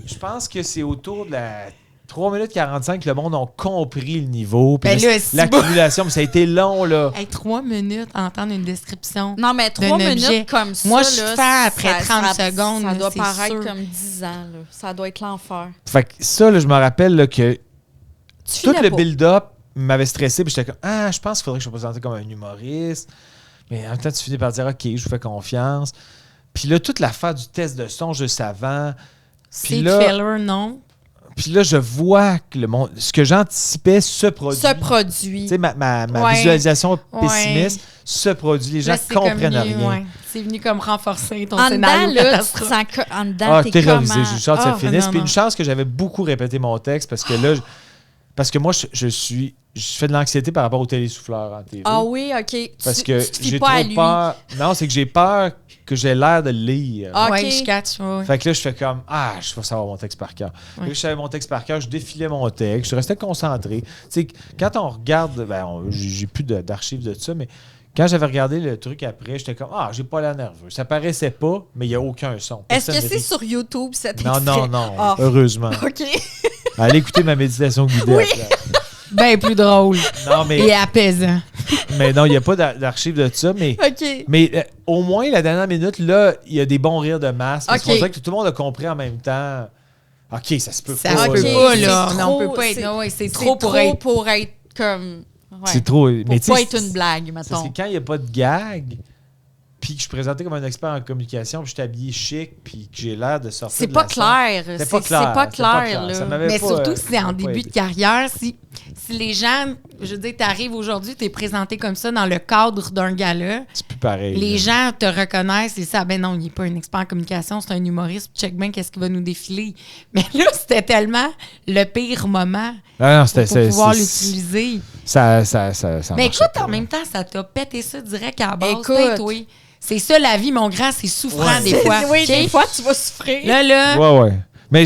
je pense que c'est autour de la 3 minutes 45 que le monde a compris le niveau. Puis l'accumulation, mais ça a été long, là. Hey, 3 minutes à entendre une description. Non, mais 3 minutes comme ça. Moi, je suis fan après 30 secondes. Ça doit paraître comme 10 ans. Là. Ça doit être l'enfer. Fait que ça, là, je me rappelle là, que tout le pas. build-up m'avait stressé. Puis j'étais comme, je pense qu'il faudrait que je sois présenté comme un humoriste. Mais en même temps, tu finis par dire, OK, je vous fais confiance. Puis là, toute l'affaire du test de son juste avant. C'est filler, non? Puis là, je vois que ce que j'anticipais se produit. Tu sais, ma visualisation pessimiste se produit. Les gens comprennent rien. Ouais. C'est venu comme renforcer ton en scénario. En dedans, t'es terrorisé. comment? J'ai eu que ça finisse. Puis une chance que j'avais beaucoup répété mon texte parce que là, parce que moi, je fais de l'anxiété par rapport au télésouffleur en TV. Ah oui, OK. Parce que tu j'ai pas trop à lui. peur. Non, c'est que j'ai peur que j'ai l'air de le lire. OK. Ouais, je catch. Ouais. Fait que là, je fais comme, je vais savoir mon texte par cœur. Ouais. Là, je savais mon texte par cœur, je défilais mon texte, je restais concentré. Tu sais, quand on regarde, j'ai plus d'archives de ça, mais quand j'avais regardé le truc après, j'étais comme, j'ai pas l'air nerveux. Ça paraissait pas, mais il n'y a aucun son. Est-ce que c'est sur YouTube, cet extrait? Non, heureusement. OK. Allez écouter ma méditation guidée. Oui. Ben plus drôle. Non, mais... Et apaisant. Mais non, il n'y a pas d'archive de ça, mais... OK. Mais au moins, la dernière minute, là, il y a des bons rires de masse. Parce qu'on OK. dirait que tout le monde a compris en même temps. OK, ça se peut Ça pas. se peut là. pas, là. C'est Non, on trop, peut pas être. c'est- Non, ouais, c'est C'est trop pour être. pour être comme... Ouais. C'est trop... Pour Mais tu sais, pas être une blague, parce mettons. que quand il n'y a pas de gag, puis que je suis présenté comme un expert en communication, puis je suis habillé chic, puis que j'ai l'air de sortir C'est de pas la salle. clair. C'est pas clair. C'est pas c'est pas clair, clair. Ça là. m'avait Mais pas, surtout, ça si c'est en m'avait pas début aidé. de carrière, si les gens, je veux dire, t'arrives aujourd'hui, t'es présenté comme ça dans le cadre d'un gala, C'est plus pareil. les là. gens te reconnaissent et ça, ben non, il n'est pas un expert en communication, c'est un humoriste, check bien qu'est-ce qui va nous défiler. Mais là, c'était tellement le pire moment Ah non, pour c'était... pouvoir l'utiliser. Ça Mais marchait écoute, pas. en même temps, ça t'a pété ça direct à la base. Écoute. Peut-être, oui. C'est ça, la vie, mon grand, c'est souffrant Ouais. des fois. Oui, OK? des fois, tu vas souffrir. Là, Ouais. Mais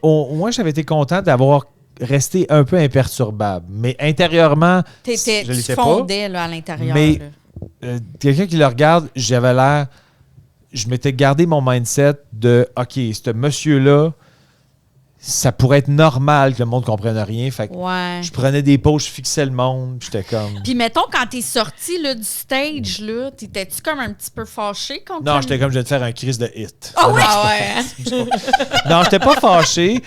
moi, j'avais été content d'avoir resté un peu imperturbable. Mais intérieurement, je Tu l'étais pas. fondais là, à l'intérieur. Mais- là. Quelqu'un qui le regarde, j'avais l'air... Je m'étais gardé mon mindset de « OK, ce monsieur-là, ça pourrait être normal que le monde ne comprenne rien. » Fait que Ouais. je prenais des pauses, je fixais le monde, puis j'étais comme... Puis mettons, quand t'es sorti là, du stage, là, t'étais-tu comme un petit peu fâché contre Non, j'étais comme je viens de faire un crise de hit. Ah oui? Ah ouais. Non, j'étais pas fâché.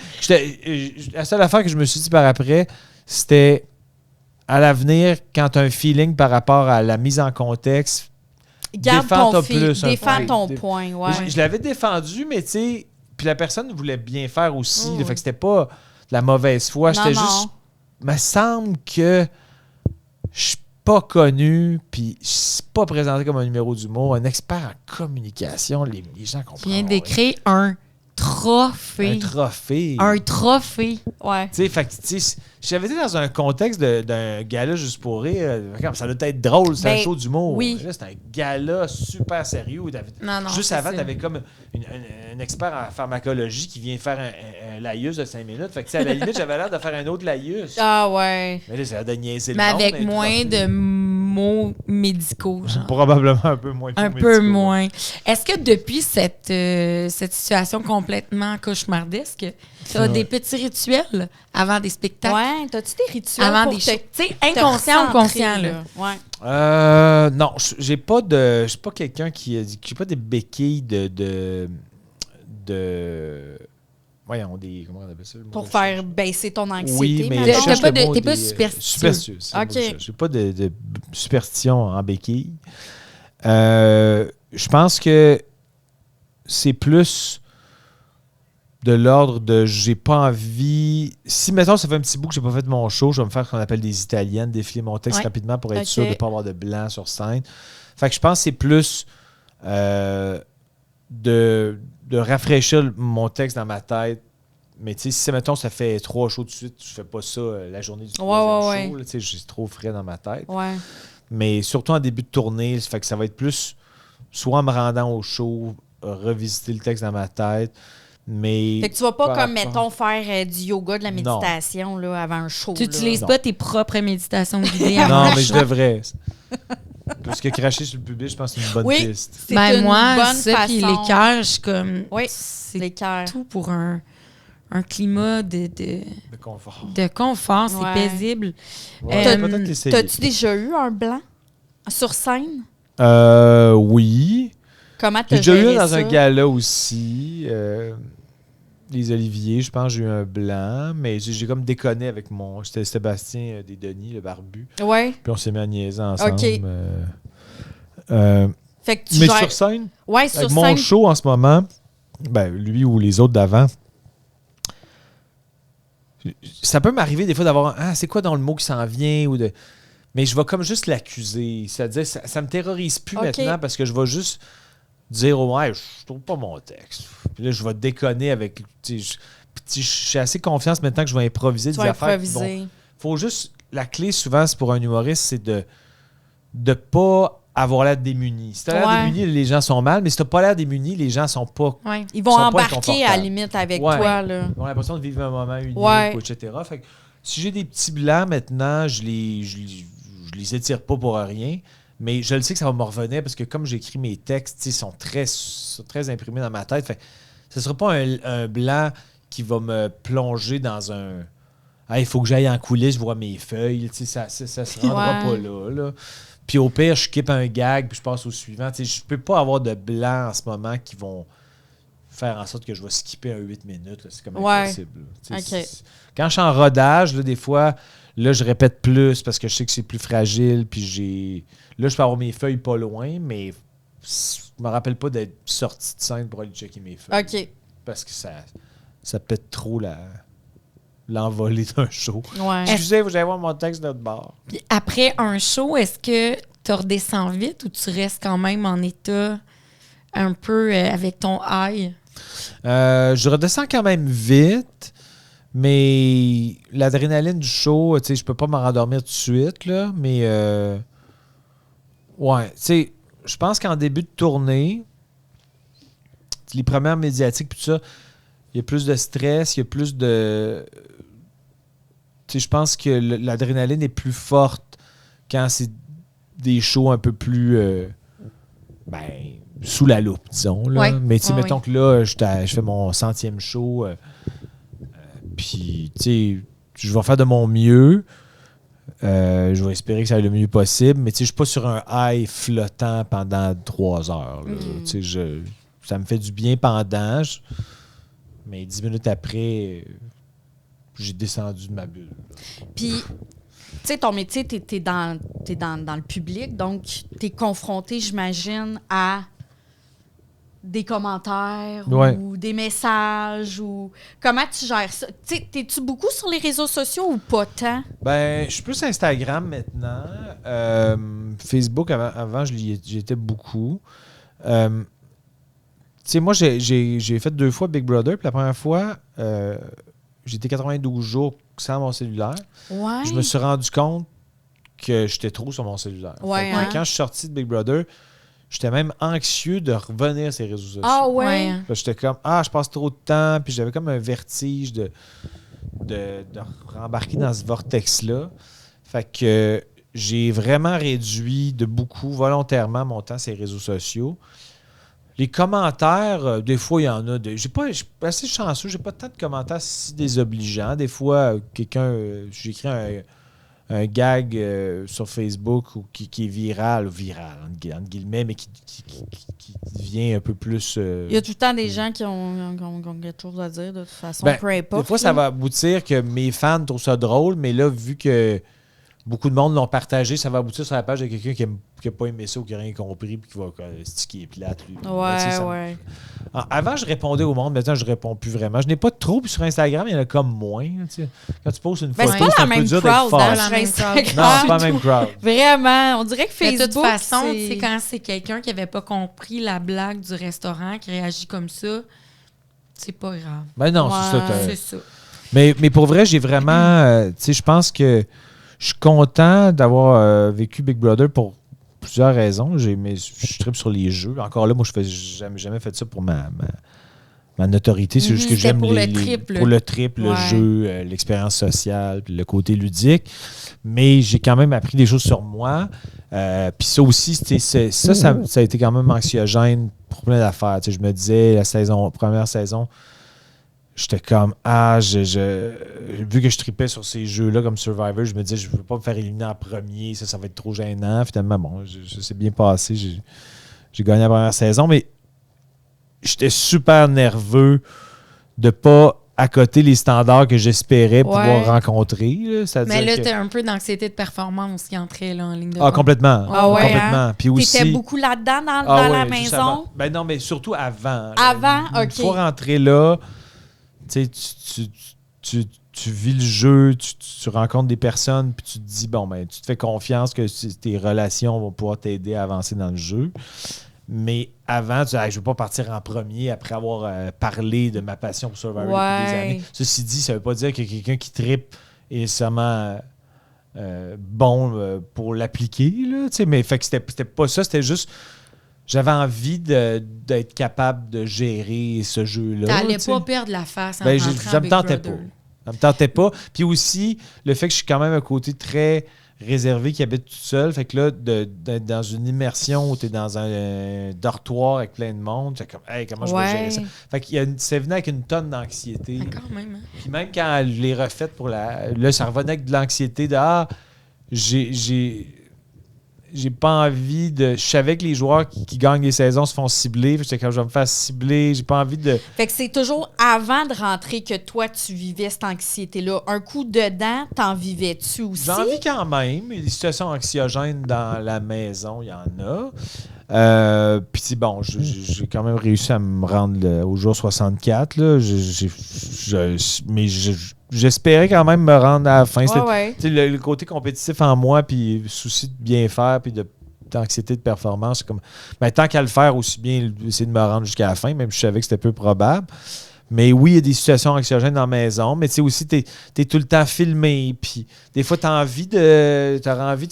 La seule affaire que je me suis dit par après, c'était à l'avenir, quand tu as un feeling par rapport à la mise en contexte, Garde défends ton plus un défends peu. ton point, ouais. je l'avais défendu, mais tu sais, puis la personne voulait bien faire aussi. Mm. Fait que c'était pas de la mauvaise foi. Non, C'était non. juste, me semble que je suis pas connu, puis je suis pas présenté comme un numéro d'humour, un expert en communication. Les gens Tu comprennent. viens d'écrire un trophée. Un trophée. Un trophée. Ouais. Tu sais, fait que, tu sais, j'avais été dans un contexte d'un gala juste pour rire. Comme ça doit être drôle, c'est un Ben, show d'humour. oui. Là, c'est un gala super sérieux. Non, Juste c'est avant, ça. t'avais comme un expert en pharmacologie qui vient faire un laïus de 5 minutes. Fait que, tu sais, à la limite, j'avais l'air de faire un autre laïus. Ah ouais. Mais là, ça a de niaiser le Mais monde, avec un moins trophée. de mots médicaux, genre. Probablement un peu moins. de Un mots peu médicaux. moins. Est-ce que depuis cette situation complètement cauchemardesque, tu as Ouais. des petits rituels avant des spectacles? Ouais. T'as-tu des rituels Avant pour des te- shows? Tu sais, te inconscient ou recentrer, conscient, là. Ouais. Non, j'ai pas de. Je suis pas quelqu'un qui. J'ai pas des béquilles de. Voyons, des. Comment on appelle ça? le mot Pour que je faire cherche? baisser ton anxiété. Oui, mais mettons. je T'as cherche pas le de- mot t'es pas des- superstitieux. superstitieux, c'est le mot Ok. que je cherche. J'ai pas de superstition en béquille. Je pense que c'est plus de l'ordre de j'ai pas envie. Si, mettons, ça fait un petit bout que j'ai pas fait mon show, je vais me faire ce qu'on appelle des italiennes, défiler mon texte Ouais. rapidement pour être Ok. sûr de ne pas avoir de blanc sur scène. Fait que je pense que c'est plus de rafraîchir mon texte dans ma tête. Mais tu sais, si, mettons, ça fait 3 shows de suite, je fais pas ça la journée du troisième ouais. show. Là, tu sais, c'est trop frais dans ma tête. Ouais. Mais surtout en début de tournée, ça fait que ça va être plus soit en me rendant au show, revisiter le texte dans ma tête. Mais Fait que tu vas pas par comme, rapport- mettons, faire du yoga, de la Non. méditation là, avant un show. Tu là. n'utilises Non. pas tes propres méditations guidées avant Non, le mais je show? devrais. Parce que cracher sur le public, je pense que c'est une bonne Oui. piste. C'est Ben une moi, bonne ça, puis façon. les cœurs, je suis comme... Oui, c'est l'équerre. tout pour un climat de De confort. confort, c'est Ouais. paisible. Ouais, peut-être l'essayer. T'as-tu déjà eu un blanc sur scène? Oui. Comment J'ai t'as déjà géré eu dans ça? un gala aussi. Les Oliviers, je pense que j'ai eu un blanc, mais j'ai comme déconné avec c'était Sébastien Desdenis, le barbu. Ouais. Puis on s'est mis à niaiser ensemble. OK. Fait que tu Mais gères... sur scène, Ouais, sur avec mon scène. show en ce moment, ben, lui ou les autres d'avant, ça peut m'arriver des fois d'avoir c'est quoi dans le mot qui s'en vient ou de. Mais je vais comme juste l'accuser. C'est-à-dire, ça me terrorise plus OK. maintenant parce que je vais juste dire ouais, je trouve pas mon texte. Puis là, je vais déconner avec. Je suis assez confiance maintenant que je vais improviser Tu des vas affaires. qui vont- improviser. faut juste. La clé, souvent, c'est pour un humoriste, c'est de pas avoir l'air démuni. Si t'as l'air Ouais. démuni, les gens sont mal, mais si t'as pas l'air démuni, les gens sont pas. Ouais. Ils vont Ils sont pas embarquer à la inconfortables. limite avec Ouais. toi. Là. Ils ont l'impression de vivre un moment unique, Ouais. etc. Fait que si j'ai des petits blancs maintenant, je les étire pas pour rien. Mais je le sais que ça va me revenir parce que comme j'écris mes textes, ils sont très imprimés dans ma tête. Fait, ce ne sera pas un blanc qui va me plonger dans un... Il faut que j'aille en coulisses voir mes feuilles. Ça se rendra pas là. Puis au pire, je skip un gag puis je passe au suivant. Je peux pas avoir de blanc en ce moment qui vont faire en sorte que je vais skipper un 8 minutes. Là. C'est comme impossible. Okay. Quand je suis en rodage, là, des fois, là, je répète plus parce que je sais que c'est plus fragile. Puis là, je peux avoir mes feuilles pas loin, mais je me rappelle pas d'être sorti de scène pour aller checker mes feuilles. OK. Parce que ça pète trop l'envolée d'un show. Ouais. Excusez, vous allez voir mon texte de l'autre bord. Puis après un show, est-ce que tu redescends vite ou tu restes quand même en état un peu avec ton high? Je redescends quand même vite, mais l'adrénaline du show, tu sais, je peux pas me rendormir tout de suite, là, mais ouais, tu sais, je pense qu'en début de tournée, les premières médiatiques, puis tout ça, il y a plus de stress, il y a plus de... Tu sais, je pense que l'adrénaline est plus forte quand c'est des shows un peu plus... sous la loupe, disons. Là. Ouais. Mais tu sais, mettons que là, je fais mon 100e show, puis, tu sais, je vais faire de mon mieux. Je vais espérer que ça aille le mieux possible, mais tu sais, je suis pas sur un high flottant pendant 3 heures. Tu sais, ça me fait du bien pendant, mais 10 minutes après, j'ai descendu de ma bulle. Puis, tu sais, ton métier, t'es dans le public, donc t'es confronté, j'imagine, à des commentaires ou des messages ou... Comment tu gères ça? Tu sais, t'es-tu beaucoup sur les réseaux sociaux ou pas tant? Ben, je suis plus Instagram maintenant. Facebook, avant j'y étais beaucoup. Tu sais, moi, j'ai fait 2 fois Big Brother, puis la première fois, j'étais 92 jours sans mon cellulaire. Ouais. Je me suis rendu compte que j'étais trop sur mon cellulaire. Ouais, Quand je suis sorti de Big Brother, j'étais même anxieux de revenir sur les réseaux sociaux. Ah ouais? Là, j'étais comme, je passe trop de temps, puis j'avais comme un vertige de rembarquer dans ce vortex-là. Fait que j'ai vraiment réduit de beaucoup, volontairement, mon temps sur les réseaux sociaux. Les commentaires, des fois, il y en a. Je suis assez chanceux, j'ai pas tant de commentaires si désobligeants. Des fois, j'écris un gag sur Facebook ou qui est viral, entre guillemets, mais qui devient un peu plus... Il y a tout le temps des gens qui ont quelque chose à dire, de toute façon, peu importe. Des fois, ça va aboutir que mes fans trouvent ça drôle, mais là, vu que beaucoup de monde l'ont partagé, ça va aboutir sur la page de quelqu'un qui n'a pas aimé ça ou qui n'a rien compris puis qui va sticker plate. Lui. Ouais. Avant, je répondais au monde, maintenant, je réponds plus vraiment. Je n'ai pas trop, puis sur Instagram, il y en a comme moins. T'sais. Quand tu postes une photo, c'est un peu dur d'être fort. Non, c'est pas la même crowd. Vraiment, on dirait que Facebook, de toute façon, quand c'est quelqu'un qui n'avait pas compris la blague du restaurant, qui réagit comme ça, c'est pas grave. Ben non, c'est ça. Mais pour vrai, j'ai vraiment... je pense que je suis content d'avoir vécu Big Brother pour plusieurs raisons. Je tripe sur les jeux. Encore là, moi, je n'ai jamais fait ça pour ma notoriété. C'est juste que j'aime pour le triple. Le jeu, l'expérience sociale, puis le côté ludique. Mais j'ai quand même appris des choses sur moi. Puis ça aussi, ça a été quand même anxiogène pour plein d'affaires. Je me disais, première saison, j'étais comme, vu que je tripais sur ces jeux-là comme Survivor, je me disais, je ne veux pas me faire éliminer en premier, ça va être trop gênant. Finalement, bon, ça s'est bien passé. J'ai gagné la première saison, mais j'étais super nerveux de ne pas accoter les standards que j'espérais pouvoir rencontrer. Là, mais là, tu as un peu d'anxiété de performance qui entrait là, en ligne de compte. Complètement. Complètement. Hein? Puis aussi, t'étais beaucoup là-dedans dans la maison? Ben non, mais surtout avant. Avant? OK. Une fois rentré là, tu vis le jeu, tu rencontres des personnes, puis tu te dis, bon, ben, tu te fais confiance que tes relations vont pouvoir t'aider à avancer dans le jeu. Mais avant, tu dis, je ne veux pas partir en premier après avoir parlé de ma passion pour Survivor depuis des années. Ceci dit, ça ne veut pas dire que quelqu'un qui trippe est nécessairement bon pour l'appliquer. Là, mais fait que c'était pas ça, c'était juste... J'avais envie d'être capable de gérer ce jeu-là. T'allais pas perdre la face en rentrant ça me tentait pas. Ça me tentait pas. Puis aussi, le fait que je suis quand même un côté très réservé qui habite tout seul. Fait que là, d'être dans une immersion où tu es dans un dortoir avec plein de monde, c'est comme, hey, comment je vais gérer ça? Fait que c'est venu avec une tonne d'anxiété. Quand même. Hein? Puis même quand je l'ai refaite là, ça revenait avec de l'anxiété de j'ai pas envie de. Je savais que les joueurs qui gagnent les saisons se font cibler. J'étais comme, je vais me faire cibler. J'ai pas envie de. Fait que c'est toujours avant de rentrer que toi, tu vivais cette anxiété-là. Un coup dedans, t'en vivais-tu aussi? J'en vis quand même. Il y a des situations anxiogènes dans la maison, il y en a. Puis bon, j'ai quand même réussi à me rendre au jour 64. Là. Mais j'espérais quand même me rendre à la fin. Le côté compétitif en moi, puis souci de bien faire, puis d'anxiété de performance, c'est comme, tant qu'à le faire, aussi bien essayer de me rendre jusqu'à la fin, même si je savais que c'était peu probable. Mais oui, il y a des situations anxiogènes dans la maison, mais tu sais aussi, t'es tout le temps filmé, puis des fois, t'auras envie de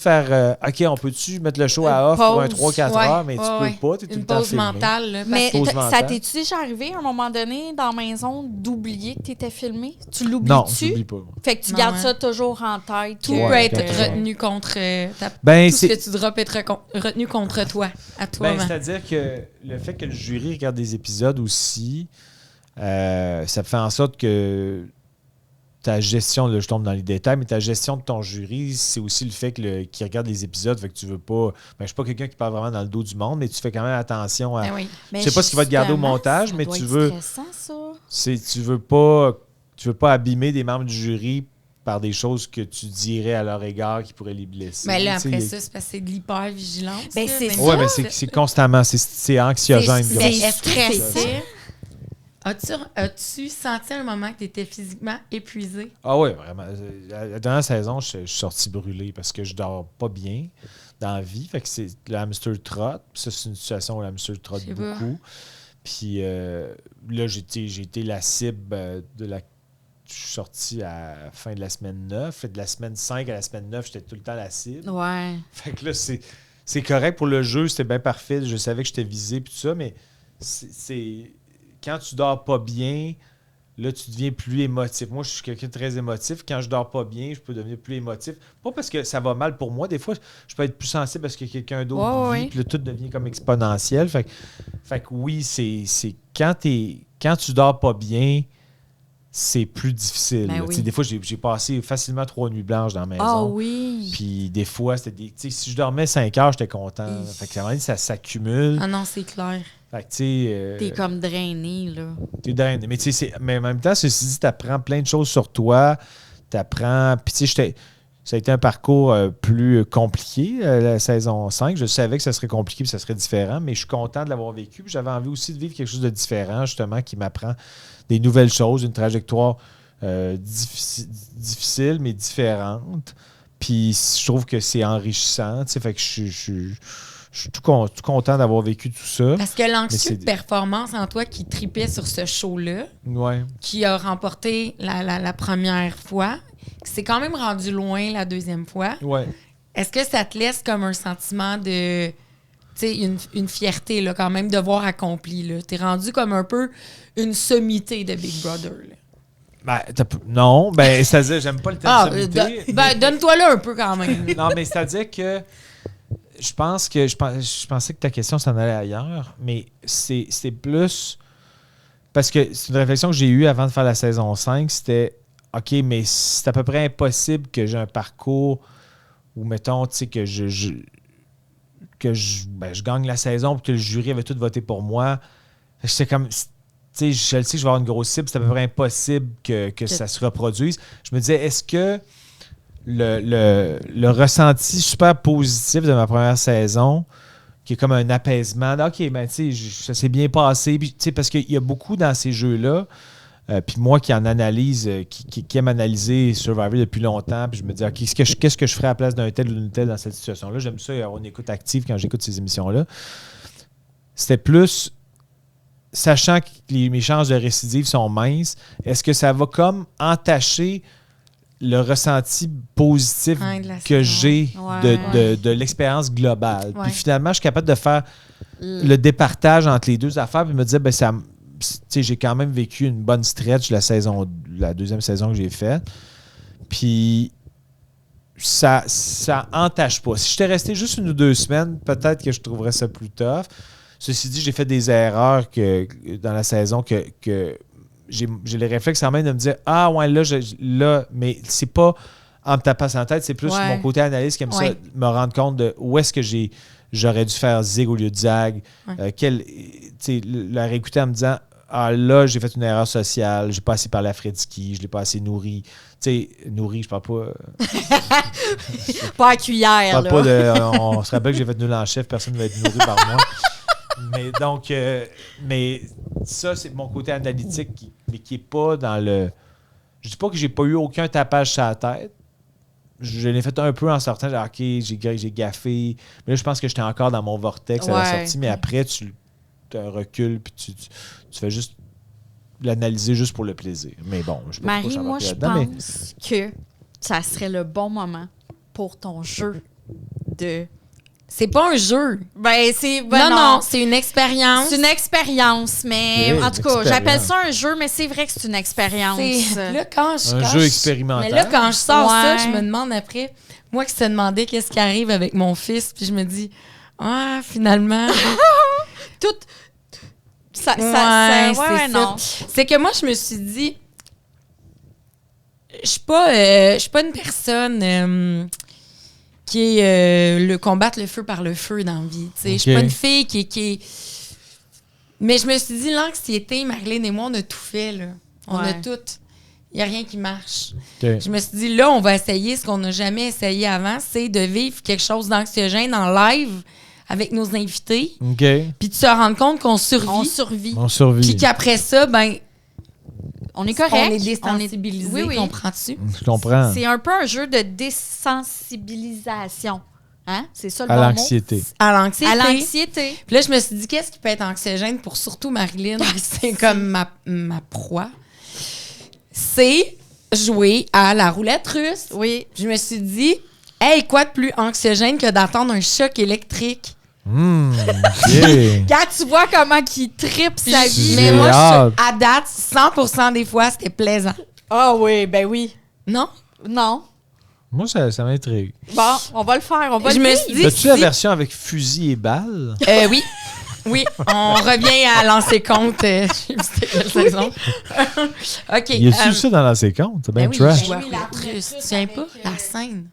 faire OK, on peut-tu mettre le show à off pour un 3-4 heures, mais tu peux pas, t'es tout le temps filmé. Une pause mentale. Là, mais ça t'es-tu déjà arrivé à un moment donné dans la maison d'oublier que t'étais filmé? Tu l'oublies-tu? Non, je l'oublie pas. Fait que tu gardes ça toujours en tête. Tout peut être retenu contre tout ce que tu drops être retenu contre toi, à toi. C'est-à-dire que le fait que le jury regarde des épisodes aussi, ça fait en sorte que ta gestion, là, je tombe dans les détails, mais ta gestion de ton jury, c'est aussi le fait qu'il regarde les épisodes, fait que tu veux pas. Je suis pas quelqu'un qui parle vraiment dans le dos du monde, mais tu fais quand même attention à. Je sais pas ce qui va te garder au montage, mais tu veux. Tu veux pas abîmer des membres du jury par des choses que tu dirais à leur égard qui pourraient les blesser. Mais là, après ça, c'est parce que c'est de l'hyper-vigilance. Oui, mais c'est constamment. C'est anxiogène. C'est stressant. As-tu senti à un moment que tu étais physiquement épuisé? Ah oui, vraiment. La dernière saison, je suis sorti brûlé parce que je dors pas bien dans la vie. Fait que c'est le hamster trotte. Ça, c'est une situation où le hamster trotte beaucoup. Puis là, j'ai été la cible de la... Je suis sorti à la fin de la semaine 9. De la semaine 5 à la semaine 9, j'étais tout le temps la cible. Ouais. Fait que là, c'est correct pour le jeu. C'était bien parfait. Je savais que j'étais visé puis tout ça, mais c'est... Quand tu dors pas bien, là, tu deviens plus émotif. Moi, je suis quelqu'un de très émotif. Quand je dors pas bien, je peux devenir plus émotif. Pas parce que ça va mal pour moi. Des fois, je peux être plus sensible parce que quelqu'un d'autre vit. Puis là, tout devient comme exponentiel. Fait que oui, c'est quand tu dors pas bien, c'est plus difficile. Des fois, j'ai passé facilement 3 nuits blanches dans la maison. Ah oui! Puis des fois, c'était si je dormais 5 heures, j'étais content. Fait que ça s'accumule. Ah non, c'est clair. Fait que t'es comme drainé, là. T'es drainé. Mais en même temps, ceci dit, t'apprends plein de choses sur toi. T'apprends... Puis tu sais, ça a été un parcours plus compliqué, la saison 5. Je savais que ça serait compliqué et ça serait différent, mais je suis content de l'avoir vécu. Puis j'avais envie aussi de vivre quelque chose de différent, justement, qui m'apprend des nouvelles choses, une trajectoire difficile, mais différente. Puis je trouve que c'est enrichissant. Fait que je suis tout content d'avoir vécu tout ça. Parce que l'anxieux de performance en toi qui tripait sur ce show-là, qui a remporté la première fois, c'est quand même rendu loin la deuxième fois. Ouais. Est-ce que ça te laisse comme un sentiment de... Tu sais, une fierté, là, quand même, devoir accompli, là? T'es rendu comme un peu une sommité de Big Brother, là. Non, c'est-à-dire, j'aime pas le terme sommité. Donne-toi là un peu quand même. Non, mais c'est-à-dire que je pensais que ta question s'en allait ailleurs, mais c'est plus... Parce que c'est une réflexion que j'ai eue avant de faire la saison 5, c'était OK, mais c'est à peu près impossible que j'ai un parcours où, mettons, tu sais, que je gagne la saison et que le jury avait tout voté pour moi. J'étais comme... Tu sais, je le sais que je vais avoir une grosse cible, c'est à peu près impossible que ça se reproduise. Je me disais, est-ce que le ressenti super positif de ma première saison, qui est comme un apaisement, OK, tu sais, ça s'est bien passé, puis, tu sais, parce qu'il y a beaucoup dans ces jeux-là, puis moi qui en analyse, qui aime analyser Survivor depuis longtemps, puis je me dis, OK, qu'est-ce que je ferais à la place d'un tel ou d'une telle dans cette situation-là? J'aime ça, on écoute active quand j'écoute ces émissions-là. C'était plus... Sachant que mes chances de récidive sont minces, est-ce que ça va comme entacher le ressenti positif que j'ai de l'expérience globale? Puis finalement, je suis capable de faire le départage entre les deux affaires et me dire, j'ai quand même vécu une bonne stretch la deuxième saison que j'ai faite. Puis ça entache pas. Si j'étais resté juste 1 ou 2 semaines, peut-être que je trouverais ça plus tough. Ceci dit, j'ai fait des erreurs dans la saison que j'ai les réflexes en main de me dire « Ah, ouais, là, mais c'est pas en me tapant sur la tête, c'est plus mon côté analyste qui aime ça, me rendre compte de où est-ce que j'aurais dû faire zig au lieu de zag. La réécouter en me disant « Ah, là, j'ai fait une erreur sociale, j'ai pas assez parlé à Frediki, je l'ai pas assez nourri. » Tu sais, nourri, je parle pas... pas à cuillère, je parle pas on se rappelle que j'ai fait nul en chef, personne ne va être nourri par moi. Mais donc, mais ça, c'est mon côté analytique mais qui n'est pas dans le... Je dis pas que j'ai pas eu aucun tapage sur la tête. Je l'ai fait un peu en sortant. Genre, OK, j'ai gaffé. Mais là, je pense que j'étais encore dans mon vortex à la sortie. Mais après, tu as un recul puis tu fais juste l'analyser juste pour le plaisir. Mais bon, je sais pas Marie, moi, je pense que ça serait le bon moment pour ton jeu de... C'est pas un jeu. Non, c'est une expérience. C'est une expérience, mais en tout cas, j'appelle ça un jeu, mais c'est vrai que c'est une expérience. Un jeu expérimental. Mais là, quand je sors ça, je me demande après, moi qui te demandais qu'est-ce qui arrive avec mon fils, puis je me dis, finalement... Tout... non. C'est que moi, je me suis dit, je suis pas une personne... qui est le combattre le feu par le feu dans la vie. Je suis pas une fille qui est... Mais je me suis dit, l'anxiété, Marilyn et moi, on a tout fait. Là. On a tout. Il n'y a rien qui marche. Je me suis dit, là, on va essayer ce qu'on n'a jamais essayé avant, c'est de vivre quelque chose d'anxiogène en live avec nos invités. Puis de se rendre compte qu'on survit. On survit. Puis qu'après ça, on est correct. On est désensibilisé, comprends-tu? Je comprends. C'est un peu un jeu de désensibilisation. Hein? C'est ça le bon l'anxiété. mot? À l'anxiété. À l'anxiété. Puis là, je me suis dit, qu'est-ce qui peut être anxiogène pour surtout Marilyn? C'est comme ma proie. C'est jouer à la roulette russe. Oui. Je me suis dit, hey, quoi de plus anxiogène que d'entendre un choc électrique? Quand tu vois comment il tripe sa vie. Mais moi, à date, 100% des fois, c'était plaisant. Ah oui, ben oui. Non? Non. Moi, ça m'intrigue. Bon, on va le faire. Je me suis dit, as-tu la version avec fusil et balle? Oui. Oui, on revient à lancer compte. J'ai vu cette saison. OK. Y a-tu ça dans lancer compte? C'est bien trash. Oui, tu te souviens pas? La scène.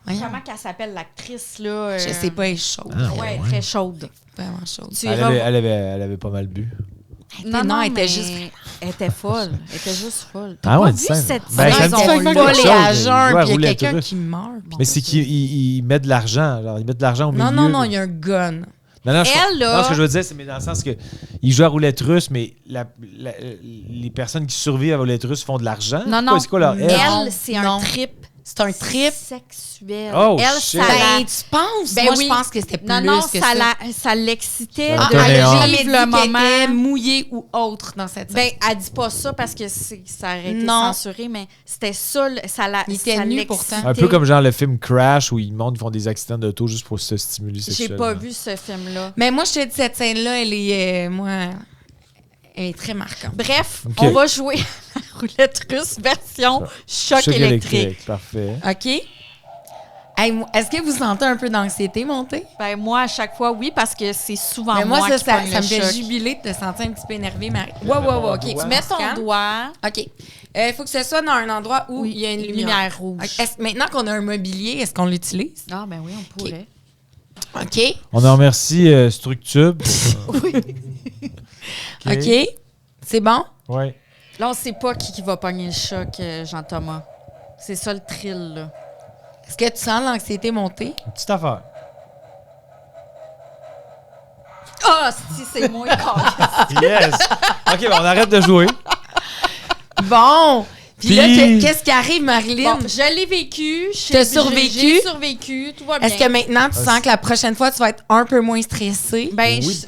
Comment qu'elle s'appelle, l'actrice, là? Je sais pas, elle est chaude. Ouais, très chaude. Vraiment chaude. Elle avait pas mal bu. Non, elle était juste... Elle était folle. Elle était juste folle. Ah ouais, vu cette saison? saison? Ils volent à jeun, puis il y a quelqu'un qui meurt. Mais c'est qu'ils mettent de l'argent. Alors, ils mettent de l'argent au milieu. Non, il y a un gun. Non, ce que je veux dire, c'est dans le sens que ils jouent à roulette russe, mais les personnes qui survivent à roulette russe font de l'argent. Non, c'est quoi, là? Elle, c'est un trip. C'est un trip sexuel. Oh, elle, shit. Tu penses? Moi, je pense que c'était plus que ça. Ça l'excitait de vivre le moment mouillé ou autre dans cette scène. Elle dit pas ça parce que ça aurait été censuré, mais c'était ça, il était nu pourtant. Un peu comme genre le film Crash où ils font des accidents d'auto juste pour se stimuler sexuellement. J'ai pas vu ce film-là. Mais moi, je te dis, cette scène-là, elle est très marquante. Bref, on va jouer à la roulette russe version choc électrique. Parfait. OK. Hey, est-ce que vous sentez un peu d'anxiété monter? Ben moi, à chaque fois, oui, parce que c'est souvent mais moi qui ça me fait jubiler de te sentir un petit peu énervé, Marie. Ouais. OK. Tu mets ton doigt. OK. Il faut que ce soit dans un endroit où il y a une lumière rouge. Maintenant qu'on a un mobilier, est-ce qu'on l'utilise? Ah, ben oui, on pourrait. OK. On en remercie Structube. Oui. OK. C'est bon? Oui. Là, on sait pas qui va pogner le choc, Jean-Thomas. C'est ça le thrill, là. Est-ce que tu sens l'anxiété monter? Une petite affaire. Ah, si, c'est moi. Yes! OK, on arrête de jouer. Bon! Puis là, qu'est-ce qui arrive, Marilyn? Bon, je l'ai vécu. T'as survécu? J'ai survécu, tout va bien. Est-ce que maintenant, tu sens que la prochaine fois, tu vas être un peu moins stressée? Ben, oui.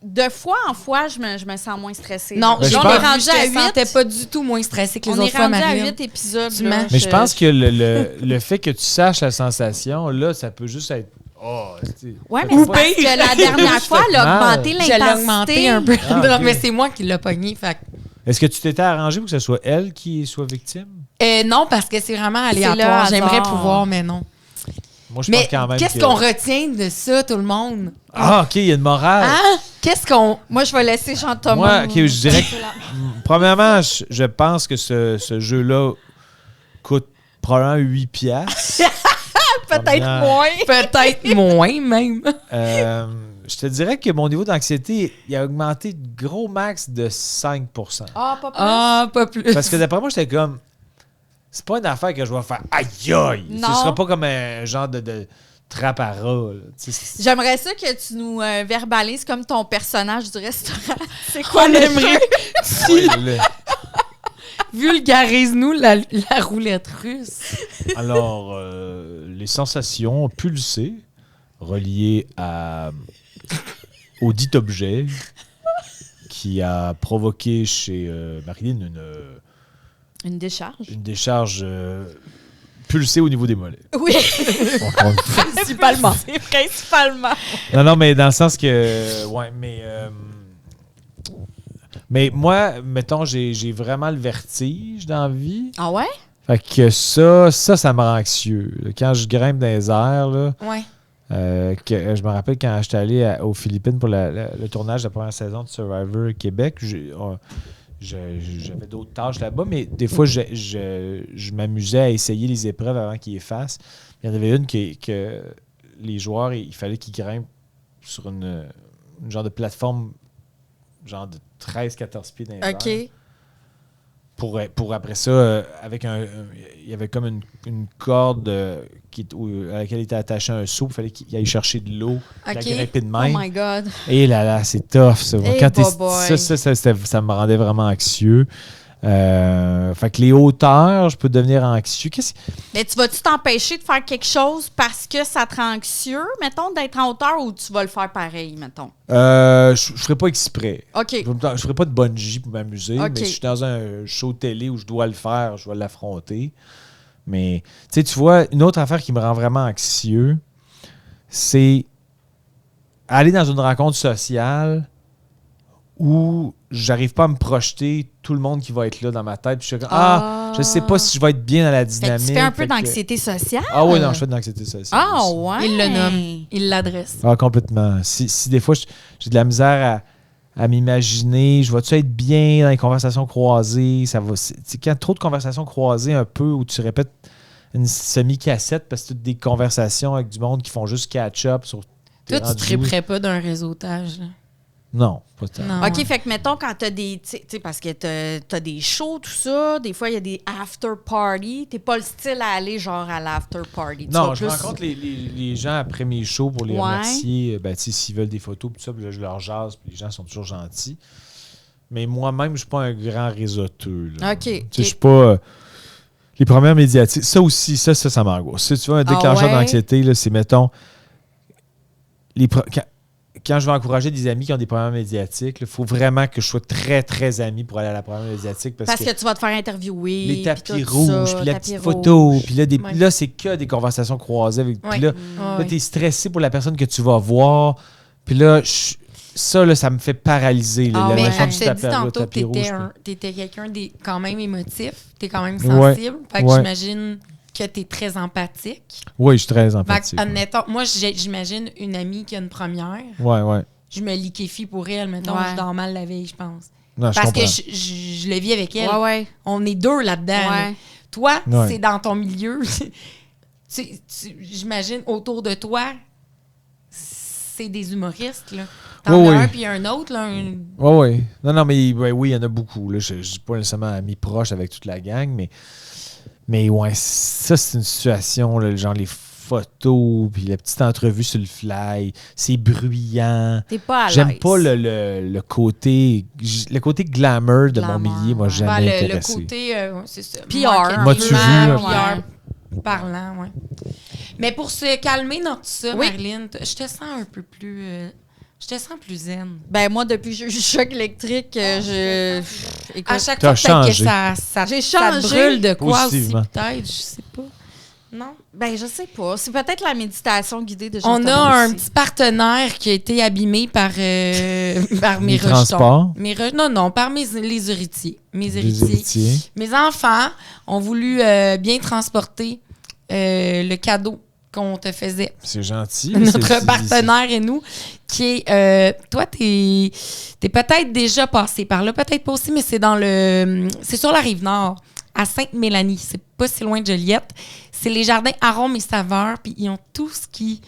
De fois en fois, je me sens moins stressée. Non, on est rendu à 8. T'es pas du tout moins stressée que les autres fois, Marilyn. On est rendu à 8 épisodes. Mais je pense que le fait que tu saches la sensation, là, ça peut juste être... Oui, mais c'est parce que la dernière fois, elle a augmenté l'intensité. Je l'ai augmenté un peu. Mais c'est moi qui l'ai pogné, fait... Est-ce que tu t'étais arrangé pour que ce soit elle qui soit victime? Non, parce que c'est vraiment aléatoire. J'aimerais pouvoir, mais non. Moi, je pense quand même qu'est-ce qu'on retient de ça, tout le monde? Ah, OK, il y a une morale. Hein? Qu'est-ce qu'on... Moi, je vais laisser Jean-Thomas. Moi, OK, je dirais que, premièrement, je pense que ce jeu-là coûte probablement 8 piastres. Peut-être moins. Peut-être moins, même. Je te dirais que mon niveau d'anxiété, il a augmenté de gros max de 5 %. Ah, pas plus. Ah, pas plus. Parce que d'après moi, j'étais comme... C'est pas une affaire que je vais faire aïe aïe. Ce sera pas comme un genre de trappe à rat. J'aimerais ça que tu nous verbalises comme ton personnage du restaurant. C'est quoi le jeu? Vulgarise-nous la roulette russe. Alors, les sensations pulsées reliées au dit objet qui a provoqué chez Marilyn une décharge. Une décharge pulsée au niveau des mollets. Oui. Principalement. C'est principalement. Non, mais dans le sens que... Ouais, mais moi, mettons, j'ai vraiment le vertige dans la vie. Ah ouais? Fait que ça me rend anxieux. Quand je grimpe dans les airs, là, ouais. Je me rappelle quand j'étais allé aux Philippines pour le tournage de la première saison de Survivor Québec, j'avais d'autres tâches là-bas, mais des fois, je m'amusais à essayer les épreuves avant qu'ils les fassent. Il y en avait une que les joueurs, il fallait qu'ils grimpent sur une genre de plateforme genre de 13-14 pieds dans les airs. Pour après ça, avec il y avait comme une corde à laquelle était attaché un seau. Il fallait qu'il aille chercher de l'eau, la grimper de même. Oh my God. Et là, c'est tough. Ça. Hey, Ça me rendait vraiment anxieux. Fait que les hauteurs, je peux devenir anxieux. Mais tu vas-tu t'empêcher de faire quelque chose parce que ça te rend anxieux, mettons, d'être en hauteur, ou tu vas le faire pareil, mettons? Je ferais pas exprès. OK. Je ferais pas de bungee pour m'amuser, OK. mais si je suis dans un show télé où je dois le faire, je vais l'affronter. Mais tu vois, une autre affaire qui me rend vraiment anxieux, c'est aller dans une rencontre sociale où j'arrive pas à me projeter tout le monde qui va être là dans ma tête. Puis je suis comme, je sais pas si je vais être bien dans la dynamique. Fait que tu fais un peu d'anxiété sociale? Ah oui, non, je fais de l'anxiété sociale. Ah ouais? Il le nomme, il l'adresse. Ah, complètement. Si des fois, j'ai de la misère à m'imaginer, je vais-tu être bien dans les conversations croisées? Quand trop de conversations croisées un peu, où tu répètes une semi-cassette parce que c'est toutes des conversations avec du monde qui font juste catch-up sur... Toi, tu te triperais pas d'un réseautage, là? Non, pas tant. Non. OK, fait que mettons, quand t'as des... Tu sais, parce que t'as des shows, tout ça, des fois, il y a des after-party. T'es pas le style à aller, genre, à l'after-party. Non, je rencontre les gens après mes shows pour les remercier. S'ils veulent des photos, tout ça, puis là, je leur jase, puis les gens sont toujours gentils. Mais moi-même, je suis pas un grand réseauteur. Là. OK. Je suis pas... les premières médiatiques, ça aussi, ça m'angoisse. Si tu veux un déclencheur d'anxiété, là, c'est, mettons... Quand je vais encourager des amis qui ont des problèmes médiatiques, il faut vraiment que je sois très, très ami pour aller à la première médiatique. Parce que tu vas te faire interviewer. Les tapis rouges, puis la petite photo, puis là, c'est que des conversations croisées. Puis là, tu es stressé pour la personne que tu vas voir. Puis là, ça, me fait paralyser. Mais je te dis tantôt que tu étais quelqu'un quand même émotif. Tu es quand même sensible. Fait que j'imagine que tu es très empathique. Oui, je suis très empathique. Admettons, moi, j'imagine une amie qui a une première. Ouais. Je me liquéfie pour elle. Mettons, je dors mal la veille, je pense. Non, parce que je le vis avec elle. Ouais. On est deux là-dedans. Ouais. Là. Toi, c'est dans ton milieu. J'imagine autour de toi, c'est des humoristes. Là. T'en as un puis un autre. Oui. Non, mais oui, il y en a beaucoup. Là. Je ne suis pas nécessairement ami proche avec toute la gang, mais ouais, ça, c'est une situation, là, genre les photos, puis la petite entrevue sur le fly, c'est bruyant. T'es pas à l'aise. J'aime pas le côté glamour de mon milieu, moi, jamais intéressé. Le côté, c'est ça. PR. M'as-tu vu? PR parlant, oui. Mais pour se calmer dans tout ça, Marilyn, je te sens un peu plus... je te sens plus zen. Ben moi, depuis que j'ai eu le choc électrique, à chaque fois, peut-être que ça te brûle de quoi aussi, peut-être, je sais pas. Non? Ben, je sais pas. C'est peut-être la méditation guidée de On a Jean-Thomas un aussi. petit partenaire qui a été abîmé par mes Les rejetons. transports. Non, par les héritiers. Mes Les héritiers. héritiers. Mes enfants ont voulu bien transporter le cadeau qu'on te faisait. C'est gentil. Notre partenaire et nous, qui est... toi, t'es peut-être déjà passé par là, peut-être pas aussi, mais c'est sur la Rive-Nord, à Sainte-Mélanie. C'est pas si loin de Joliette. C'est les jardins Arômes et Saveurs, puis ils ont tout ce qui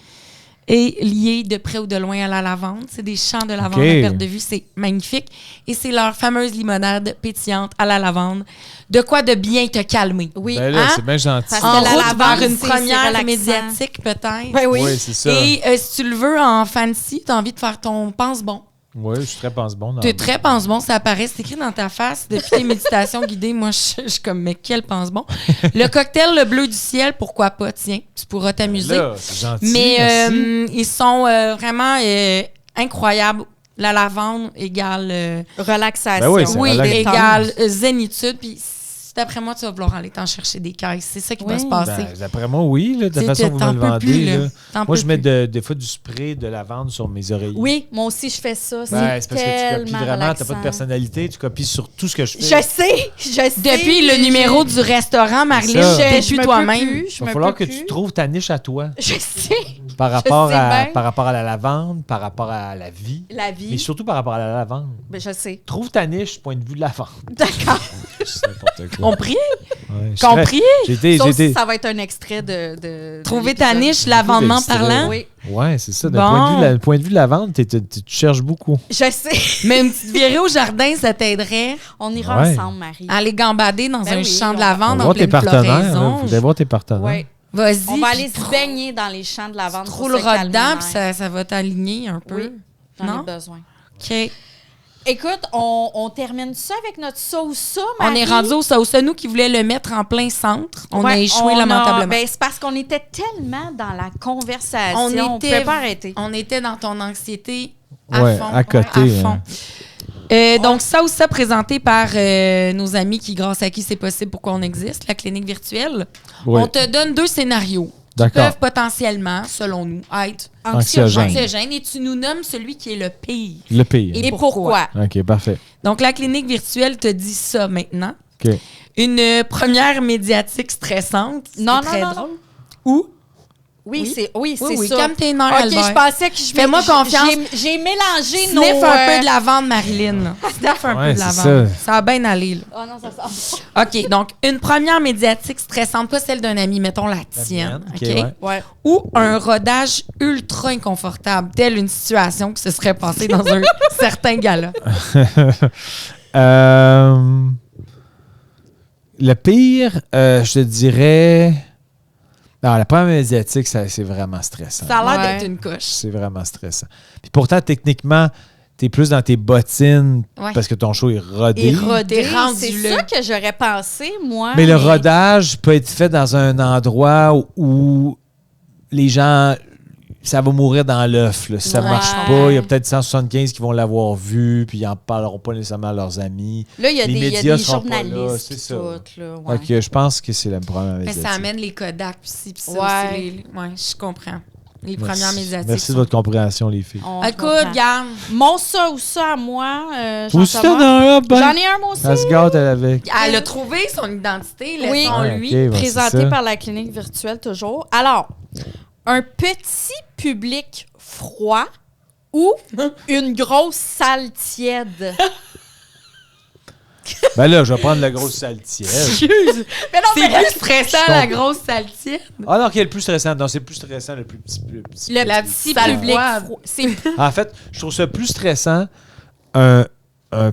est lié de près ou de loin à la lavande. C'est des champs de lavande à perte de vue. C'est magnifique. Et c'est leur fameuse limonade pétillante à la lavande. De quoi de bien te calmer. Oui. Ben là, c'est bien gentil. Parce En que la route lavande, vers une c'est première relaxant. médiatique, peut-être. Ben oui. Oui, c'est ça. Et si tu le veux en fancy, tu as envie de faire ton pense-bon. Oui, je suis très pense-bon. Tu es très pense-bon, ça apparaît, c'est écrit dans ta face. Depuis tes méditations guidées, moi, je suis comme, mais quel pense-bon. Le cocktail, le bleu du ciel, pourquoi pas, tiens, tu pourras t'amuser. Là, c'est gentil. Mais merci. ils sont vraiment incroyables. La lavande égale... Relaxation. Ben oui, c'est oui, relax. égale zénitude. Puis d'après moi, tu vas vouloir aller t'en chercher des caisses. C'est ça qui va se passer. Ben, d'après moi, oui. Là, de la façon que vous me T'en le peux vendez. plus, là. là. T'en Moi, peux je mets plus. des fois du spray de lavande sur mes oreillers. Oui, moi aussi, je fais ça. C'est parce que tu tellement copies vraiment, relaxant. t'as pas de personnalité, tu copies sur tout ce que je fais. Je sais. Depuis le numéro du restaurant, Marilyn, ça. t'es je plus me toi-même. peux plus, Il va falloir que tu trouves ta niche à toi. Je sais. Par rapport, sais à, bien. par rapport à la lavande, par rapport à la vie. La vie. Mais surtout par rapport à la lavande. Ben, je sais. Trouve ta niche, point de vue de la lavande. D'accord. C'est n'importe quoi. Compris? Ouais, je Compris? Sauf J'étais. si ça va être un extrait de Trouver ta l'épisode. niche, lavandement d'extrait. parlant. Oui. Ouais, c'est ça. Bon. D'un point de vue de la vente, tu cherches beaucoup. Je sais. Mais une petite virée au jardin, ça t'aiderait On ira Ouais. ensemble, Marie. à aller gambader dans Ben un oui, champ de on- lavande On en va voir tes pleine partenaires. floraison. Vous allez voir tes partenaires. Oui. Vas-y. On va puis aller se baigner dans les champs de lavande. tu pour se rouleras calmer, dedans, ouais. puis ça va t'aligner un peu. Oui, j'en Non? ai besoin. OK. Écoute, on termine ça avec notre sauce. On est rendu au sauce. Nous qui voulait le mettre en plein centre, on a échoué lamentablement. Ben, c'est parce qu'on était tellement dans la conversation. On On ne était- pouvait pas arrêter. On était dans ton anxiété à Ouais, fond. à côté, à fond. hein. Donc, ça présenté par nos amis qui, grâce à qui c'est possible pourquoi on existe, la clinique virtuelle. Oui. On te donne 2 scénarios qui D'accord. peuvent potentiellement, selon nous, être Anxiogène. anxiogènes et tu nous nommes celui qui est le pire. Le pire. Et pourquoi? OK, parfait. Donc, la clinique virtuelle te dit ça maintenant. OK. Une première médiatique stressante. C'est Non, très non, non, drôle. non. Où? Oui, Oui. c'est Oui, ça. calme tes nerfs, OK, Albert. je pensais que je Fais-moi confiance. J'ai mélangé Sniff nos... un peu de lavande, Marilyn. là. Sniff un peu Ouais, de c'est lavande. ça. Ça va bien aller, là. Oh non, ça sent OK, donc une première médiatique stressante, pas celle d'un ami, mettons la tienne, mienne, OK? OK, ouais. Ouais. Ou un rodage ultra inconfortable, telle une situation qui se serait passée dans un certain gala. Le pire, je te dirais... Non, la première médiatique, c'est vraiment stressant. Ça a l'air Ouais. d'être une coche. C'est vraiment stressant. Puis pourtant, techniquement, t'es plus dans tes bottines Ouais. parce que ton show est rodé. Et rodé, T'es rendu c'est là. ça que j'aurais pensé, moi. Mais le rodage peut être fait dans un endroit où les gens... Ça va mourir dans l'œuf. là. Si ça ne Ouais. marche pas, il y a peut-être 175 qui vont l'avoir vu, puis ils n'en parleront pas nécessairement à leurs amis. Là, il y a Les des médias journalistes seront pas là, pis c'est ça. tout, là. Ouais. Ok, je pense que c'est la première Mais médiatique. ça amène les Kodak aussi, puis ça Ouais. aussi. Ouais, je comprends. Les Merci. premières médiatiques. Merci de sont- votre compréhension, les filles. On Écoute, comprend. garde. Mon ça ou ça à moi, Vous aussi, Jean-Thomas. t'en as un, ben? J'en ai un, moi aussi. Elle se gâte, elle avec. Elle a trouvé son identité, Oui. laissons-lui. Ouais, ok, ouais, Présenté c'est ça. par la clinique virtuelle, toujours. Alors, un petit public froid ou une grosse salle tiède? Ben là, je vais prendre la grosse salle tiède. Excuse. Mais non, C'est mais plus stressant, Je la comprends. grosse saltière. Ah non, qui est le plus stressant? Non, c'est plus stressant le plus petit. le La petit salle public froide. froid. C'est En fait, je trouve ça plus stressant un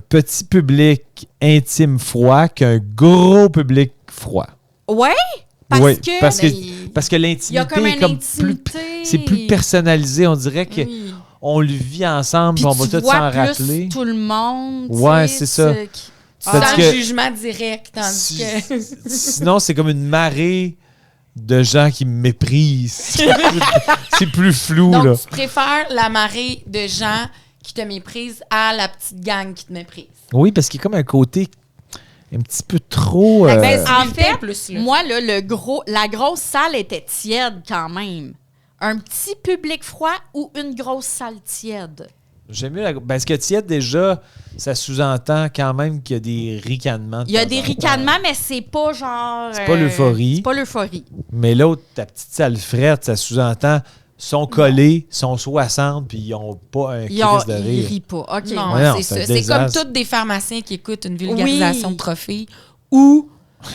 petit public intime froid qu'un gros public froid. ouais, parce Oui, que parce que, Mais- parce que il y a l'intimité comme est une comme plus... intimité. C'est plus personnalisé. On dirait que Oui. on le vit ensemble, Puis puis on va tu tout vois s'en plus rappeler. tout le monde. tu Ouais, sais, c'est ça. Sans Parce que- jugement direct, tandis Si- que... Sinon, c'est comme une marée de gens qui me méprisent. C'est plus flou, là. Donc, tu préfères la marée de gens qui te méprisent à la petite gang qui te méprise. Oui, parce qu'il y a comme un côté un petit peu trop... En Visibilité fait, plus, là. moi, là, la grosse salle était tiède quand même. Un petit public froid ou une grosse salle tiède? J'aime mieux parce que tiède, déjà, ça sous-entend quand même qu'il y a des ricanements. Il y a des ricanements, mais c'est pas genre... C'est pas l'euphorie. C'est pas l'euphorie. Mais l'autre, ta petite salle frette, ça sous-entend sont collés, sont 60, puis ils n'ont pas un crise de rire. Ils rient pas. OK. Non, Ouais, non, c'est c'est ça. un C'est comme désastre. tous des pharmaciens qui écoutent une vulgarisation Oui. de trophée ou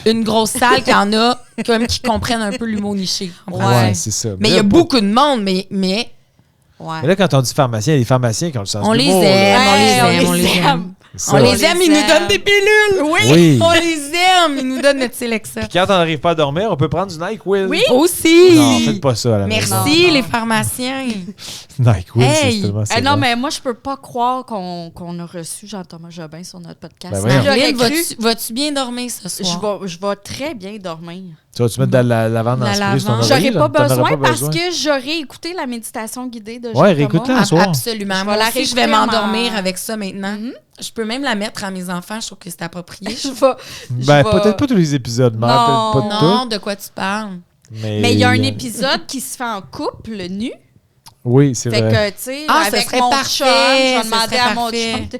une grosse salle qui en a comme qui comprennent un peu l'humour niché. en Ouais. français. C'est ça. Mais il y là, a beaucoup de monde, mais Ouais. Mais là, quand on dit pharmacien, il y a des pharmaciens qui ont le sens on de les l'humour, aime, là. on les aime. C'est On ça. les aime, ils nous donnent des pilules. Oui. On les aime, ils nous donnent notre Celexa. Puis quand on n'arrive pas à dormir, on peut prendre du NyQuil. Oui. Aussi. Non, faites pas ça à la Merci, maison. Non. les pharmaciens. NyQuil, Hey. c'est tellement Non, bon. mais moi, je peux pas croire qu'on a reçu Jean-Thomas Jobin sur notre podcast. Ben voyons. J'aurais Marilyn, cru- vas-tu bien dormir ce soir? je vais très bien dormir. Tu vas-tu mettre de la lavande dans La le spray sur ton lavande. oreiller? J'aurais pas T'en aurais besoin parce besoin? que j'aurais écouté la méditation guidée de Ouais, Jean-Thomas. réécoute-la. Un soir. Absolument. Je Moi vais la aussi, je vais réécouter en m'endormir m'en- avec ça maintenant. Mhm. Je peux même la mettre à mes enfants. Je trouve que c'est approprié. Je vais- Ben, je vais- peut-être pas tous les épisodes, mais Non. peut-être pas Non, tous. de quoi tu parles? Mais il y a un épisode qui se fait en couple, nu. Oui, c'est Fait vrai. que, tu sais, Ah, ça avec serait mon parfait, chum, je vais ça demander serait à mon parfait. chum de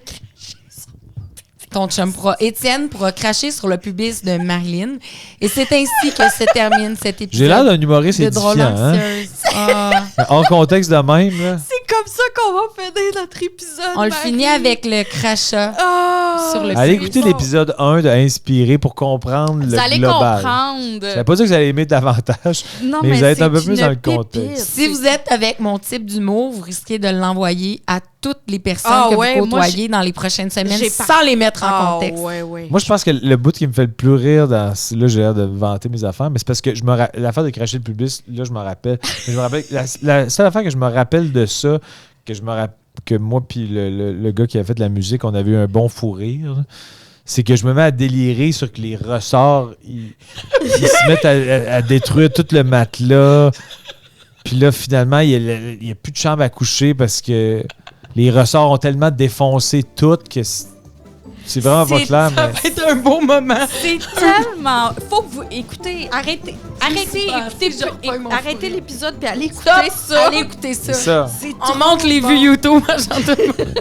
Ton chum pourra, Étienne pourra cracher sur le pubis de Marilyn. Et c'est ainsi que se termine cet épisode. J'ai l'air d'un humoriste de drôle édifiant. Hein? anxieuse. Ah. Hors contexte de même. Là. C'est comme ça qu'on va finir notre épisode. On le Marie. finit avec le crachat. Ah, sur le Allez pubis. écouter l'épisode 1 de Inspirer pour comprendre Vous le allez global. comprendre. Ça veut pas dire que vous allez aimer davantage, Non, mais vous allez être un peu c'est plus dans le une pépite. contexte. Si vous êtes avec mon type d'humour, vous risquez de l'envoyer à toutes les personnes Ah que ouais, vous moi, côtoyez dans les prochaines semaines j'ai sans les mettre en Ah, contexte. ouais, ouais. Moi, je pense que le bout qui me fait le plus rire dans. Là, j'ai l'air de vanter mes affaires, mais c'est parce que l'affaire de cracher le public, là, je me rappelle. Je me rappelle la seule affaire que je me rappelle de ça, que moi puis le gars qui a fait de la musique, on avait eu un bon fou rire, là, c'est que je me mets à délirer sur que les ressorts, ils se mettent à détruire tout le matelas. Puis là, finalement, il n'y a plus de chambre à coucher parce que les ressorts ont tellement défoncé tout que c'est vraiment pas clair. Ça Mais... va être un beau moment. C'est tellement. Faut que vous écoutez. Arrêtez, mon arrêtez l'épisode puis allez écouter Stop! ça. Allez écouter ça. C'est ça. C'est On trop monte les bon. vues YouTube à Jean-Thomas.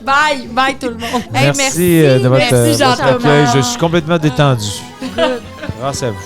Bye! Bye tout le monde. Hey, Merci de votre Merci, Jean-Thomas. accueil. Je suis complètement détendu. Grâce à vous.